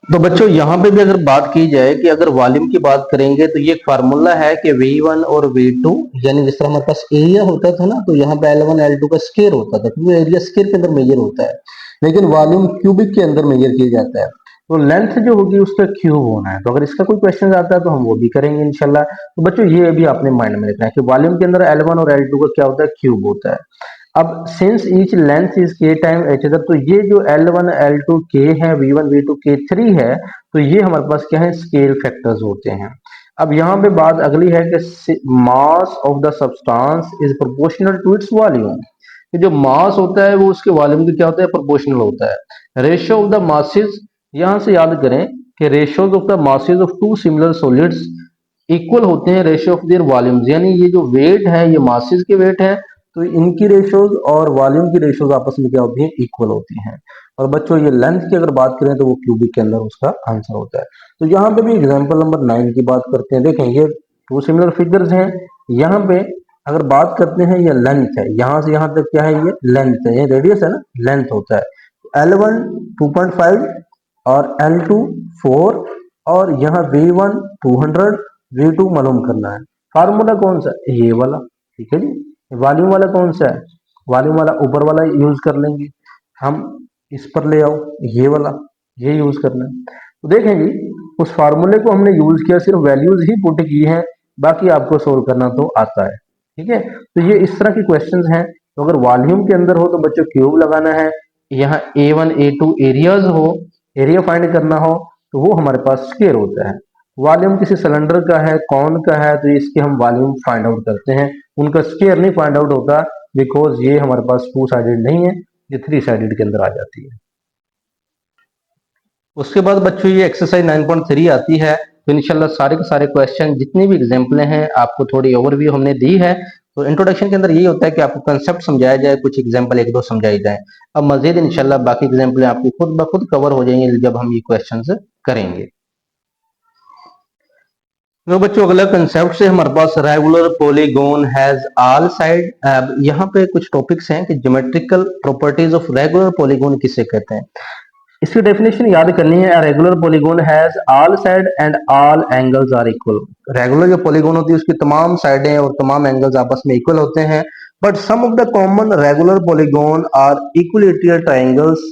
[SPEAKER 1] तो बच्चों यहाँ पे भी अगर बात की जाए कि अगर वॉल्यूम की बात करेंगे तो ये फार्मूला है कि V1 और V2, यानी जिस तरह हमारे पास एरिया होता था ना, तो यहाँ पे L1 L2 का स्क्वायर होता था, क्योंकि एरिया स्क्वायर के अंदर मेजर होता है, लेकिन वॉल्यूम क्यूबिक के अंदर मेजर किया जाता है। तो लेंथ जो होगी उसका क्यूब होना है। तो अगर इसका कोई क्वेश्चन आता है तो हम वो भी करेंगे इंशाल्लाह। तो बच्चों ये भी आपने माइंड में रखना है कि वॉल्यूम के अंदर L1 और L2 का क्या होता है, क्यूब होता है। अब सिंस ईच लेंथ इज के टाइम एच अदर, तो ये जो L1 L2 के है, V1 V2 K3 है, तो ये हमारे पास क्या है, स्केल फैक्टर्स होते हैं। अब यहाँ पे बात अगली है कि mass of the substance is proportional to its volume, जो मास होता है वो उसके वॉल्यूम के क्या होता है, प्रोपोर्शनल होता है। रेशियो ऑफ द मासेस, यहाँ से याद करें कि ratios of the masses of two similar solids equal होते हैं रेशियो ऑफ देयर वॉल्यूम्स, यानी ये जो वेट है ये मासेस के वेट है, तो इनकी रेशियोज और वॉल्यूम की रेशियोज आपस में क्या होती है, इक्वल होती हैं। और बच्चों ये लेंथ की अगर बात करें तो वो क्यूबिक के अंदर उसका आंसर होता है। तो यहाँ पे भी एग्जांपल नंबर 9 की बात करते हैं। देखें ये टू सिमिलर फिगर्स हैं, यहाँ पे अगर बात करते हैं ये लेंथ है, यहाँ से यहाँ तक क्या है, ये लेंथ है, ये रेडियस है ना, लेंथ होता है। L1 2.5 और L2 4 और यहाँ V1 200 V2 मालूम करना है। फार्मूला कौन सा है? ये वाला, ठीक है जी। वॉल्यूम वाला कौन सा है? वॉल्यूम वाला ऊपर वाला यूज कर लेंगे हम। इस पर ले आओ, ये वाला, ये यूज करना है। तो देखें जी, उस फार्मूले को हमने यूज किया, सिर्फ वैल्यूज ही पुट की हैं, बाकी आपको सोल्व करना तो आता है, ठीक है। तो ये इस तरह के क्वेश्चंस हैं। तो अगर वॉल्यूम के अंदर हो तो बच्चों क्यूब लगाना है, यहाँ A1 A2 एरियाज हो, एरिया फाइंड करना हो तो वो हमारे पास स्क्वायर होता है। वॉल्यूम किसी सिलेंडर का है, कौन का है, तो इसके हम वॉल्यूम फाइंड आउट करते हैं, उनका स्क्वायर नहीं फाइंड आउट होता, बिकॉज ये हमारे पास टू साइडेड नहीं है, ये थ्री साइडेड के अंदर आ जाती है। उसके बाद बच्चों ये एक्सरसाइज 9.3 आती है। तो इंशाल्लाह सारे के सारे क्वेश्चन जितनी भी एग्जाम्पल हैं आपको थोड़ी ओवरव्यू हमने दी है। तो इंट्रोडक्शन के अंदर यही होता है कि आपको कंसेप्ट समझाया जाए, कुछ एग्जाम्पल एक दो समझाई जाए। अब मजीद इंशाल्लाह बाकी एग्जाम्पल आपकी खुद ब खुद कवर हो जाएंगे जब हम ये क्वेश्चन करेंगे। तो बच्चों अगला कंसेप्ट से हमारे पास regular polygon has all side. अब यहाँ पे कुछ टॉपिक्स हैं कि geometrical properties of regular polygon किसे कहते हैं। इसकी डेफिनेशन याद करनी है। Regular polygon has all side and all angles are equal. Regular जो पॉलीगोन होती है उसकी तमाम साइडें और तमाम एंगल्स आपस में इक्वल होते हैं। But some of the common regular polygon are equilateral triangles.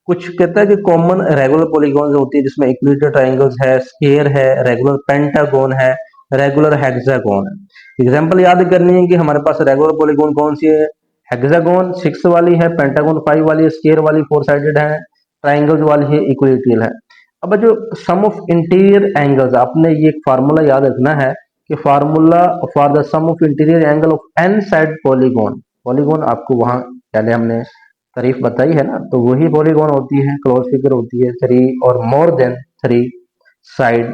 [SPEAKER 1] कुछ कहता है कि कॉमन रेगुलर पॉलीगॉन होती है जिसमें इक्विलेटरल ट्रायंगल्स है, स्फीयर है, रेगुलर पेंटागोन है, रेगुलर हेक्सागोन है। एग्जांपल याद करनी है कि हमारे पास रेगुलर पॉलीगॉन कौन सी है? हेक्सागोन 6 वाली है, पेंटागोन 5 वाली है, स्फीयर वाली 4 साइडेड है, ट्राइंगल्स वाली है, इक्विलेटरल है। अब जो सम ऑफ इंटीरियर एंगल्स, आपने ये एक फार्मूला याद रखना है कि formula for the sum of interior angle of n side polygon. Polygon आपको वहां पहले हमने तारीफ बताई है ना, तो वही पॉलीगॉन होती है, क्लोज फिगर होती है, 3 और मोर देन 3 साइड।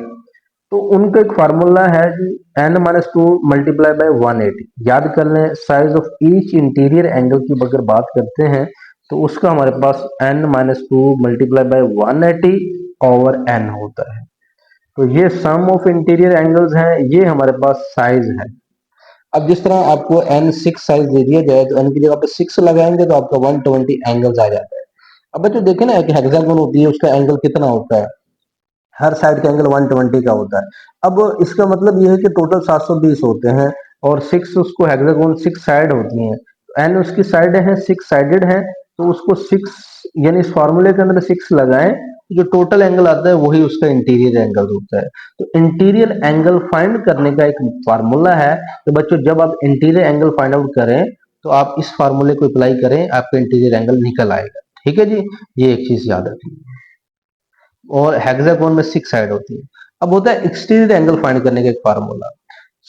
[SPEAKER 1] तो उनका एक फार्मूला है कि n-2 मल्टीप्लाई बाय 180। याद कर लें, size of each interior angle की अगर बात करते हैं तो उसका हमारे पास n-2 multiply by 180 over n होता है। तो ये सम ऑफ इंटीरियर एंगल्स हैं, ये हमारे पास साइज है। अब जिस तरह आपको n6 साइज दे दिया जाए तो n की जगह पे 6 लगाएंगे तो आपका 120 एंगल्स आ जाता है। अब बच्चों देखे ना कि हेक्सागोन होती है उसका एंगल कितना होता है, हर साइड का एंगल 120 का होता है। अब इसका मतलब यह है कि टोटल 720 होते हैं और 6 उसको हेक्सागोन 6 साइड होती हैं, एन उसकी साइड है, 6 साइडेड है, तो उसको 6 यानी इस फॉर्मूले के अंदर 6 लगाएं, जो टोटल एंगल आता है वही उसका इंटीरियर एंगल होता है। तो इंटीरियर एंगल फाइंड करने का एक फार्मूला है। तो बच्चों जब आप इंटीरियर एंगल फाइंड आउट करें तो आप इस फार्मूले को अप्लाई करें, आपका इंटीरियर एंगल निकल आएगा, ठीक है जी। ये एक चीज याद रखिए। और हेक्सागोन में 6 साइड होती है। अब होता है एक्सटीरियर एंगल फाइंड करने का एक formula,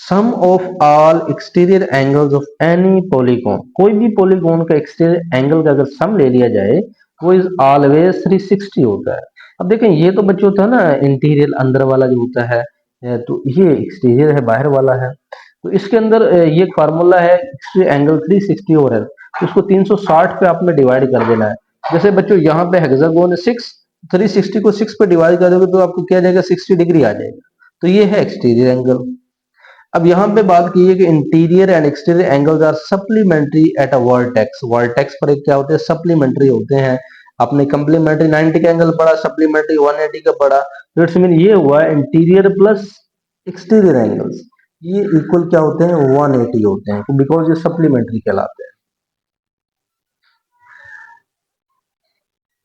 [SPEAKER 1] sum of all exterior angles of any polygon. कोई भी पॉलीगॉन का एक्सटीरियर एंगल का अगर सम ले लिया जाए वो इज ऑलवेज 360 होता है। अब देखें ये तो बच्चों होता है ना इंटीरियर अंदर वाला जो होता है, तो ये एक्सटीरियर है, बाहर वाला है। तो इसके अंदर ये एक फार्मूला है, एक्सटीरियर एंगल 360 हो रहा है, तो उसको 360 पे आपने डिवाइड कर देना है। जैसे बच्चों यहाँ पे हेक्सागोन 6, 360 को 6 पे डिवाइड कर दोगे तो आपको क्या जाएगा, 60 डिग्री आ जाएगा। तो ये है एक्सटीरियर एंगल। अब यहाँ पे बात की है कि interior and exterior angles are supplementary at a vertex. Vertex पर क्या होते हैं, सप्लीमेंट्री होते हैं। आपने कंप्लीमेंट्री 90 का एंगल पढ़ा, सप्लीमेंट्री 180 का पढ़ा, तो इट्स मीन ये हुआ इंटीरियर प्लस एक्सटीरियर एंगल्स, ये इक्वल क्या होते हैं, 180 होते हैं, बिकॉज ये सप्लीमेंट्री कहलाते हैं।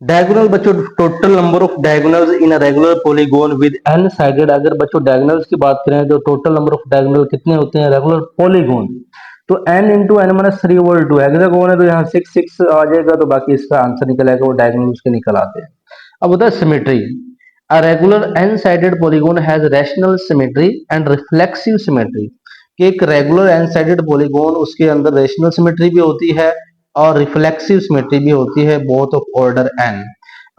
[SPEAKER 1] डायगोनल बच्चों, total number of diagonals in a regular polygon with n sided. अगर बच्चों डायगोनल्स की बात करें तो टोटल नंबर ऑफ डायगोनल कितने होते हैं रेगुलर पॉलीगॉन, तो n into n minus 3/2। Hexagon है तो यहाँ 6 6 आ जाएगा, तो बाकी इसका आंसर निकल आएगा, वो डायगोनल उसके निकल आते हैं। अब होता है symmetry. A regular n sided polygon has rational symmetry and reflexive symmetry. कि एक रेगुलर n साइडेड पॉलीगॉन उसके अंदर रैशनल सिमेट्री भी होती है और रिफ्लेक्सिव सिमेट्री भी होती है, बोथ ऑफ ऑर्डर n।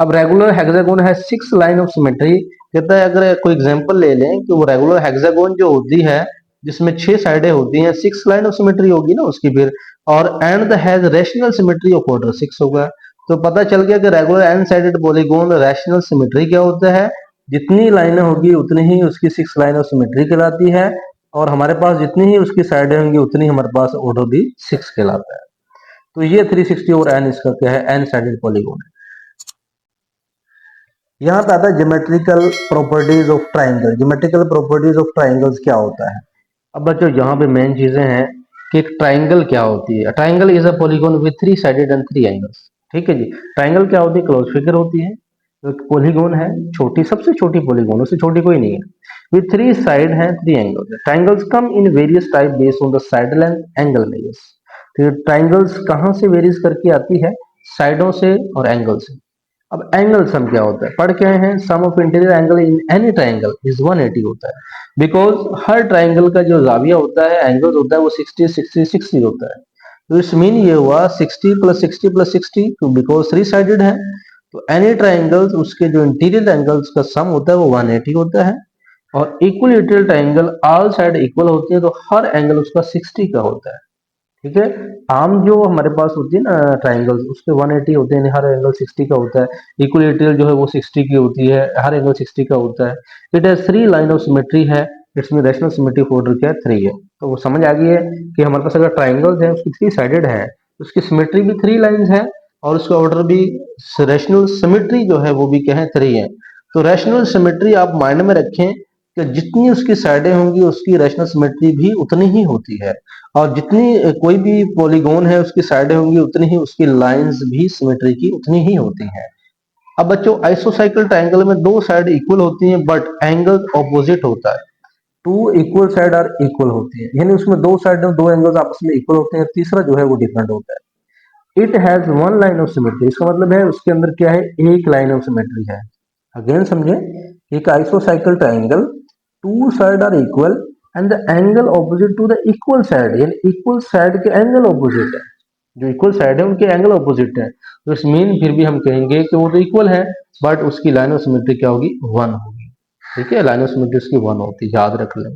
[SPEAKER 1] अब रेगुलर हेक्सागोन है 6 लाइन ऑफ सिमेट्री। कहता है अगर कोई एग्जांपल ले लें कि वो रेगुलर हेक्सागोन जो होती है जिसमें 6 साइडें होती हैं, 6 लाइन ऑफ सिमेट्री होगी ना उसकी फिर, और and the has rational symmetry of order 6 होगा। तो पता चल गया कि regular n sided polygon rational symmetry क्या होता है, जितनी लाइनें होगी उतनी ही उसकी 6 लाइन ऑफ सिमेट्री कहलाती है, और हमारे पास जितनी ही उसकी साइडें होंगी उतनी हमारे पास ऑर्डर भी 6 कहलाता है। तो ये 360 और n इसका क्या है, n साइडेड पॉलीगॉन है। यहाँ पे आता है geometrical properties of triangle. Geometrical properties of triangles क्या होता है? अब बच्चों यहाँ पे मेन चीजें हैं कि एक ट्राइंगल क्या होती है। Triangle is a polygon with three sided and three angles. ठीक है जी। ट्राइंगल क्या होती है? क्लोज फिगर होती है, एक पॉलीगॉन है, छोटी, सबसे छोटी पॉलीगॉन, उससे छोटी कोई नहीं है, विद थ्री साइड है, three angles. Triangles come in various type based on the side length angle measures. तो ट्राइंगल्स कहाँ से वेरीज करके आती है? साइडों से और एंगल से। अब एंगल सम क्या होता है? पढ़ के आए हैं, sum of interior angle in any triangle is 180 होता है। बिकॉज हर ट्राइंगल का जो जाविया होता है, एंगल होता है, वो 60 60 60 होता है। तो इस मीन ये हुआ 60 प्लस 60 प्लस 60, तो बिकॉज थ्री साइडेड है, तो एनी ट्राइंगल उसके जो इंटीरियर एंगल्स का सम होता है वो 180 होता है। और इक्वलिटरल ट्राइंगल ऑल साइड इक्वल होती है, तो हर एंगल उसका 60 का होता है। ठीक है। आम जो हमारे पास होती है ना ट्राइंगल्स, उसके 180 होते हैं, हर एंगल 60 का होता है। इक्विलेटरल जो है वो 60 की होती है, हर एंगल 60 का होता है। It has three line of symmetry है, इसमें रेशनल सिमेट्री ऑर्डर क्या है? थ्री है। तो वो समझ आ गई है कि हमारे पास अगर ट्राइंगल्स है उसकी थ्री साइडेड है, उसकी सिमेट्री भी थ्री लाइंस है, और उसका ऑर्डर भी, रेशनल सिमेट्री जो है वो भी क्या है? थ्री है। तो रेशनल सिमेट्री आप माइंड में रखें कि जितनी उसकी साइडें होंगी उसकी रेशनल सिमेट्री भी उतनी ही होती है, और जितनी कोई भी पॉलीगॉन है उसकी साइडें होंगी उतनी ही उसकी लाइंस भी सिमेट्री की उतनी ही होती हैं। अब बच्चों आइसोसाइकल ट्रायंगल में दो साइड इक्वल होती हैं बट एंगल ऑपोजिट होता है। Two equal side are equal होती है, यानी उसमें दो साइड दो एंगल्स आपस में इक्वल होते हैं, तीसरा जो है वो डिफरेंट होता है। It has one line of symmetry, इसका मतलब है उसके अंदर क्या है? एक लाइन ऑफ सिमेट्री है। अगेन समझे, एक आइसोसाइकल triangle, two side are equal and the angle opposite to the equal side, यानी इक्वल साइड के एंगल ऑपोजिट है। जो इक्वल साइड है उनके एंगल ऑपोजिट है, तो इस मीन फिर भी हम कहेंगे कि वो तो इक्वल है, बट उसकी लाइन ऑफ सिमेट्री क्या होगी? वन होगी। ठीक है, लाइन ऑफ सिमेट्री उसकी वन होती है, याद रख लें।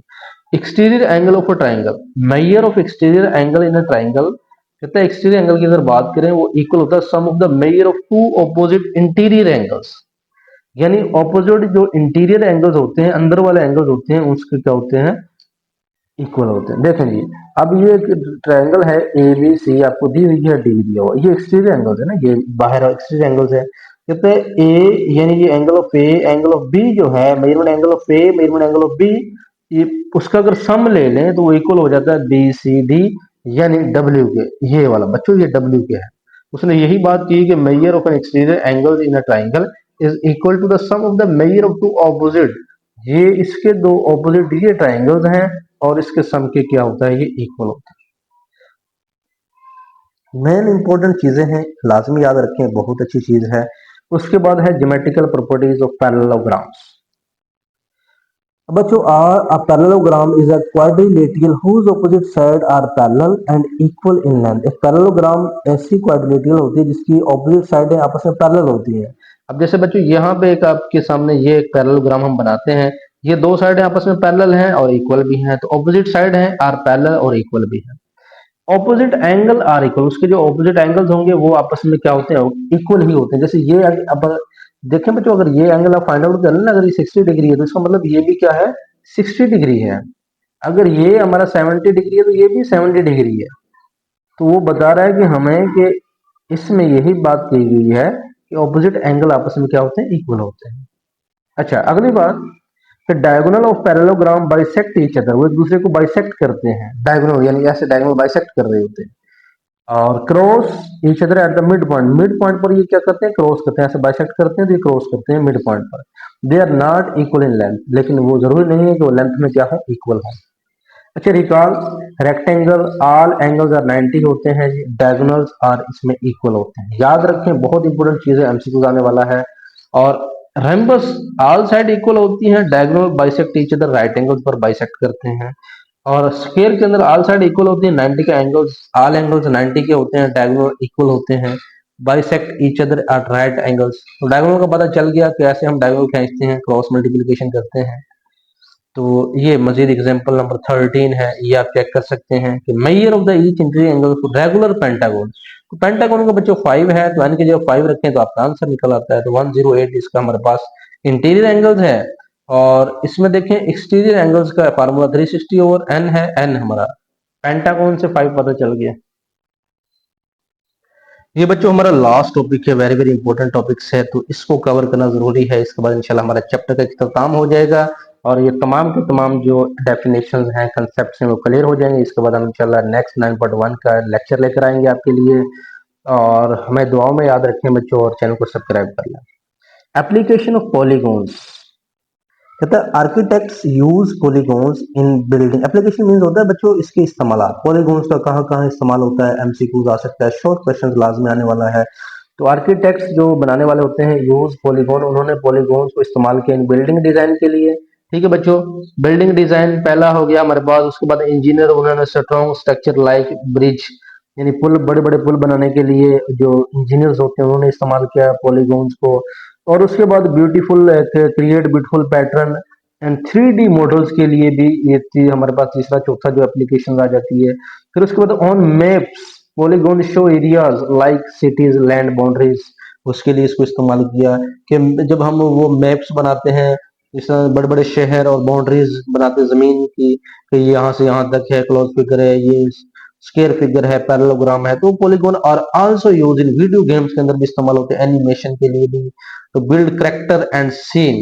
[SPEAKER 1] Exterior angle of a triangle, measure of exterior angle in a triangle, कहता है एक्सटीरियर एंगल की अगर बात करें वो इक्वल होता है sum of the measure of two opposite interior angles. यानी ऑपोजिट जो इंटीरियर एंगल्स होते हैं, अंदर वाले एंगल्स होते हैं, उसके क्या होते हैं? इक्वल होते हैं। देखें जी, अब ये ट्रायंगल है ए बी सी, आपको दी हुई है, डी दिया हुआ, ये एक्सटीरियर एंगल्स है ना, ये बाहर एक्सटीरियर एंगल्स है। कहते हैं ए, यानी ये angle of A, angle of B जो है, measurement angle of A, measurement angle of B, ये उसका अगर सम ले लें तो वो इक्वल हो जाता है बी सी डी, यानी डब्ल्यू के। ये वाला बच्चों ये डब्ल्यू के है। उसने यही बात की कि measure of an exterior angle in a triangle is equal to the sum of the measure of two opposite. ये इसके दो ऑपोजिट ये ट्राइंगल्स हैं, और इसके सम के क्या होता है? ये इक्वल होता है। मेन इंपॉर्टेंट चीजें हैं, लाजमी याद रखें, बहुत अच्छी चीज है। उसके बाद है ज्योमेट्रिकल प्रॉपर्टीज ऑफ पैरेललोग्राम्स। बच्चों, a parallelogram is a quadrilateral whose opposite side are parallel and equal in length। एक पैरेललोग्राम ऐसी क्वाड्रिलेटरल होती है जिसकी ऑपोजिट साइडें आपस में पैरेलल होती हैं। अब जैसे बच्चों यहाँ पे एक आपके सामने ये एक पैरेललोग्राम हम बनाते हैं, ये दो साइडें आपस में पैरेलल हैं और इक्वल भी हैं, तो ऑपोजिट साइड है आर पैरेलल और इक्वल भी है। ऑपोजिट एंगल आर इक्वल, उसके जो ऑपोजिट एंगल्स होंगे वो आपस में क्या होते हैं? इक्वल ही होते हैं। जैसे ये अब देखें बच्चों, अगर ये एंगल आप फाइंड आउट कर लें ना, अगर ये 60 डिग्री है तो इसका मतलब ये भी क्या है? 60 डिग्री है। अगर ये हमारा 70 डिग्री है तो ये भी 70 डिग्री है। तो वो बता रहा है कि हमें कि इसमें यही बात कही गई है कि ऑपोजिट एंगल आपस में क्या होते हैं? इक्वल होते हैं। अच्छा, अगली बात, कि diagonal of parallelogram bisect each other, वो एक दूसरे को बाइसेक्ट करते हैं, डायगोनल यानी ऐसे डायगोनल बाइसेक्ट कर रहे होते हैं। और cross each other at the mid point, mid point पर ये क्या करते हैं? क्रॉस करते हैं, ऐसे बाइसेक्ट करते हैं तो ये क्रॉस करते हैं मिड पॉइंट पर। They are not equal in length, लेकिन वो जरूरी नहीं है कि वो लेंथ में क्या हो? इक्वल हो। अच्छा, recall, rectangle all angles are 90 होते हैं जी, डायगोनल्स आर इसमें इक्वल होते हैं। याद रखें, बहुत इंपॉर्टेंट चीज है, एमसीक्यू आने वाला है। और रेम्बस ऑल साइड इक्वल होती हैं, diagonal bisect each other, right angles पर बाइसेक्ट करते हैं। और स्क्वायर के अंदर ऑल साइड इक्वल होती है, 90 के एंगल्स, ऑल एंगल्स 90 के होते हैं, डायगोनल इक्वल होते हैं, bisect each other at right angles. तो डायगोनल का पता चल गया कैसे हम डायगोनल खींचते हैं, क्रॉस मल्टीप्लिकेशन करते हैं। तो ये मजीद एग्जांपल नंबर 13 है, ये आप चेक कर सकते हैं कि measure of the each interior angle for regular pentagon. तो पेंटागोन का बच्चों 5 है, तो n की जगह 5 रखें तो आपका आंसर निकल आता है। तो 108 इसका हमारे पास इंटीरियर एंगल्स है। और इसमें देखें एक्सटीरियर एंगल्स का फार्मूला 360 और n है, n हमारा पेंटागोन से 5 पता चल गया। ये बच्चों हमारा लास्ट टॉपिक है, वेरी वेरी इंपॉर्टेंट टॉपिक्स है, तो इसको कवर करना जरूरी है। इसके बाद इंशाल्लाह हमारा चैप्टर का इख्तिताम हो जाएगा और ये तमाम के तमाम जो डेफिनेशंस हैं, कंसेप्ट्स हैं, वो क्लियर हो जाएंगे। इसके बाद हम इंशाल्लाह नेक्स्ट 9.1 का लेक्चर लेकर आएंगे आपके लिए। और हमें दुआओं में याद रखें बच्चों, और चैनल को सब्सक्राइब कर लें। एप्लीकेशन ऑफ पॉलीगॉन्स, कहता है आर्किटेक्ट्स यूज पॉलीगॉन्स इन बिल्डिंग। एप्लीकेशन मींस होता है बच्चों इसके इस्तेमाल। पॉलीगॉन्स का कहाँ कहाँ इस्तेमाल होता है, एमसीक्यूज आ सकता है, शॉर्ट क्वेश्चन लाजमी आने वाला है। तो आर्किटेक्ट्स जो बनाने वाले होते हैं यूज पॉलीगॉन, उन्होंने पॉलीगॉन्स को इस्तेमाल किया इन बिल्डिंग डिजाइन के लिए। ठीक है बच्चों, बिल्डिंग डिजाइन पहला हो गया हमारे पास। उसके बाद इंजीनियर उन्होंने स्ट्रॉन्ग स्ट्रक्चर लाइक ब्रिज, यानी पुल, बड़े बड़े पुल बनाने के लिए जो इंजीनियर्स होते हैं उन्होंने इस्तेमाल किया पॉलीगॉन्स को। और उसके बाद beautiful create beautiful pattern and 3D models के लिए भी ये चीज हमारे पास तीसरा चौथा जो एप्लीकेशन आ जाती है। फिर उसके बाद on maps polygon show areas like cities land boundaries, उसके लिए इसको इस्तेमाल किया कि जब हम वो मैप्स बनाते हैं, इस बड़े बड़े शहर और बाउंड्रीज बनाते हैं जमीन की, कि ये यहाँ से यहाँ तक है, क्लोज फिगर है, ये स्केयर फिगर है, पैरेललोग्राम है, तो पॉलीगॉन और also use in video games के अंदर भी इस्तेमाल होते हैं, एनिमेशन के लिए भी। तो बिल्ड करेक्टर एंड सीन,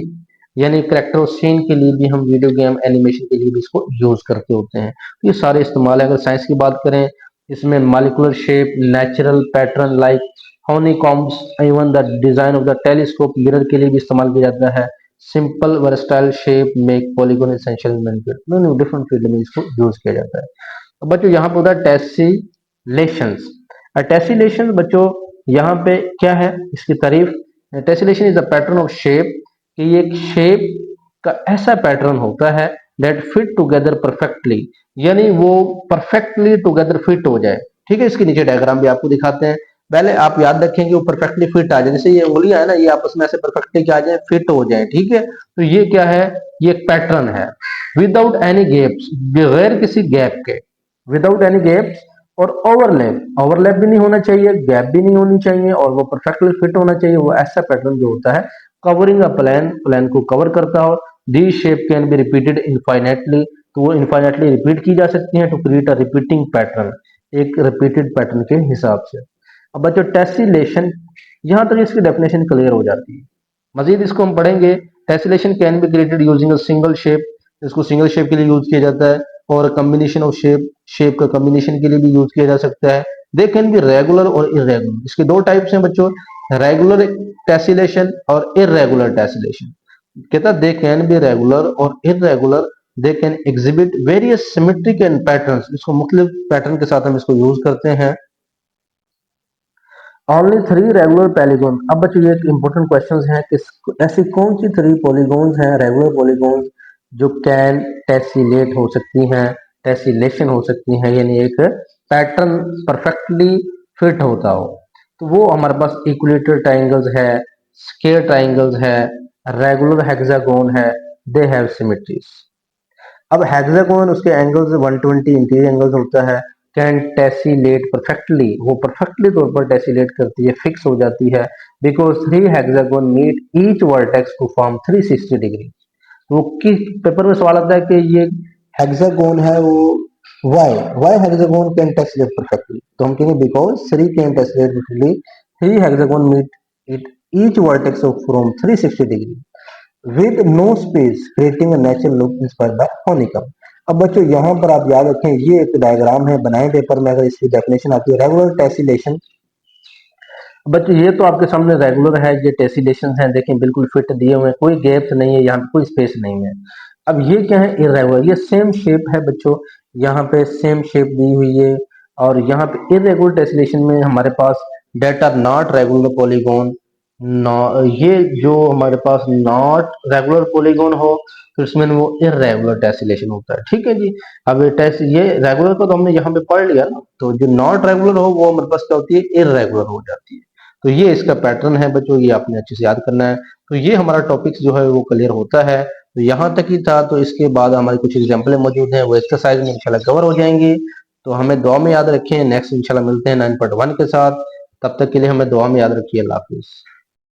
[SPEAKER 1] यानी करेक्टर और सीन के लिए भी हम वीडियो गेम एनिमेशन के लिए भी इसको यूज करते होते हैं। तो ये सारे इस्तेमाल है। अगर साइंस की बात करें, इसमें molecular shape, natural pattern like honeycombs, even the design of the telescope mirror के लिए भी इस्तेमाल किया जाता है। Simple versatile shape make polygon essential no different field में इसको यूज किया जाता है। तो बच्चों यहाँ पे होता है टेसिलेशंस। टेसिलेशन बच्चों यहाँ पे क्या है इसकी तारीफ, tessellation is the pattern of shape, कि ये एक शेप का ऐसा पैटर्न होता है दैट फिट टुगेदर परफेक्टली, यानी वो परफेक्टली टुगेदर फिट हो जाए। ठीक है, इसके नीचे डायग्राम भी आपको दिखाते हैं। पहले आप याद रखें कि वो परफेक्टली फिट आ जाए, जैसे ये उंगलियां है ना, ये आपस में ऐसे परफेक्टली क्या आ जाए, फिट हो जाए। ठीक है, तो ये क्या है, ये एक पैटर्न है। विदाउट एनी गैप्स, बगैर किसी गैप के, विदाउट एनी गैप्स, और ओवरलैप, ओवरलैप भी नहीं होना चाहिए, गैप भी नहीं होनी चाहिए, और वो परफेक्टली फिट होना चाहिए। वो ऐसा पैटर्न जो होता है कवरिंग अ प्लान, प्लान को कवर करता हो। The shape can be repeated infinitely, तो वो इनफाइनेटली रिपीट की जा सकती है to create a repeating pattern, एक रिपीटेड पैटर्न के हिसाब से। अब बच्चों टेसिलेशन, यहां तक इसकी डेफिनेशन क्लियर हो जाती है। मजीद इसको हम पढ़ेंगे। Tessellation can be created using a single shape, इसको सिंगल शेप के लिए यूज किया जाता है, और कम्बिनेशन ऑफ शेप, शेप का कम्बिनेशन के लिए भी यूज किया जा सकता है। दे कैन बी रेगुलर और इरेगुलर, इसके दो टाइप्स हैं बच्चों, रेगुलर टेसिलेशन और इरेगुलर टेसिलेशन। कहता दे कैन बी रेगुलर और irregular, they can exhibit various symmetric and patterns, इसको मुख्तलिफ पैटर्न के साथ हम इसको यूज करते हैं। Only 3 regular polygon. अब बच्चों ये एक इंपॉर्टेंट क्वेश्चन है कि ऐसी कौन सी 3 पॉलीगॉन्स हैं, रेगुलर पॉलीगॉन्स, जो कैन टेसिलेट हो सकती हैं, टेसिलेशन हो सकती हैं, यानी एक पैटर्न परफेक्टली फिट होता हो। तो वो हमारे पास इक्विलेटरल ट्राइंगल्स है, स्क्वायर ट्राइंगल्स है, रेगुलर हेक्सागोन है, दे हैव सिमेट्रीज। अब हेक्सागोन उसके एंगल्स 120 इंटीरियर एंगल्स होता है, कैन टेसिलेट परफेक्टली, वो परफेक्टली तौर पर टेसिलेट करती है, फिक्स हो जाती है, because 3 hexagon meet each vertex to form 360 degree. वो किस पेपर में सवाल आता है कि ये हेक्सागोन है वो why hexagon can tessellate perfectly, तो हम कहेंगे because 3 can tessellate perfectly, 3 hexagon meet it each vertex of from 360 degree with no space creating a natural look inspired by honeycomb। अब बच्चों यहाँ पर आप याद रखें, ये एक डायग्राम है, बनाए पेपर में अगर इसकी डेफिनेशन आती है रेगुलर टेसिलेशन। बच्चों ये तो आपके सामने रेगुलर है, ये टेसिलेशन है, देखें बिल्कुल फिट दिए हुए हैं, कोई गैप्स नहीं है, यहाँ पे कोई स्पेस नहीं है। अब ये क्या है, इरेगुलर, ये सेम शेप है बच्चों, यहाँ पे सेम शेप दी हुई है, और यहाँ पे इरेगुलर टेसिलेशन में हमारे पास that are not regular polygon. ये जो हमारे पास नॉट रेगुलर पॉलीगॉन हो, तो इसमें वो इरेगुलर टेसिलेशन होता है। ठीक है जी। अब ये रेगुलर को तो हमने यहाँ पे पढ़ लिया ना, तो जो नॉट रेगुलर हो वो हमारे पास क्या होती है, इरेगुलर हो जाती है। तो ये इसका पैटर्न है बच्चों, ये आपने अच्छे से याद करना है। तो ये हमारा टॉपिक जो है वो क्लियर होता है, तो यहाँ तक ही था। तो इसके बाद हमारी कुछ एग्जाम्पलें मौजूद हैं, वो एक्सरसाइज में इंशाल्लाह कवर हो जाएंगी। तो हमें दुआ में याद रखें, नेक्स्ट इंशाल्लाह मिलते हैं 9.1 के साथ। तब तक के लिए हमें दुआ में याद रखिए। अल्लाह हाफिज।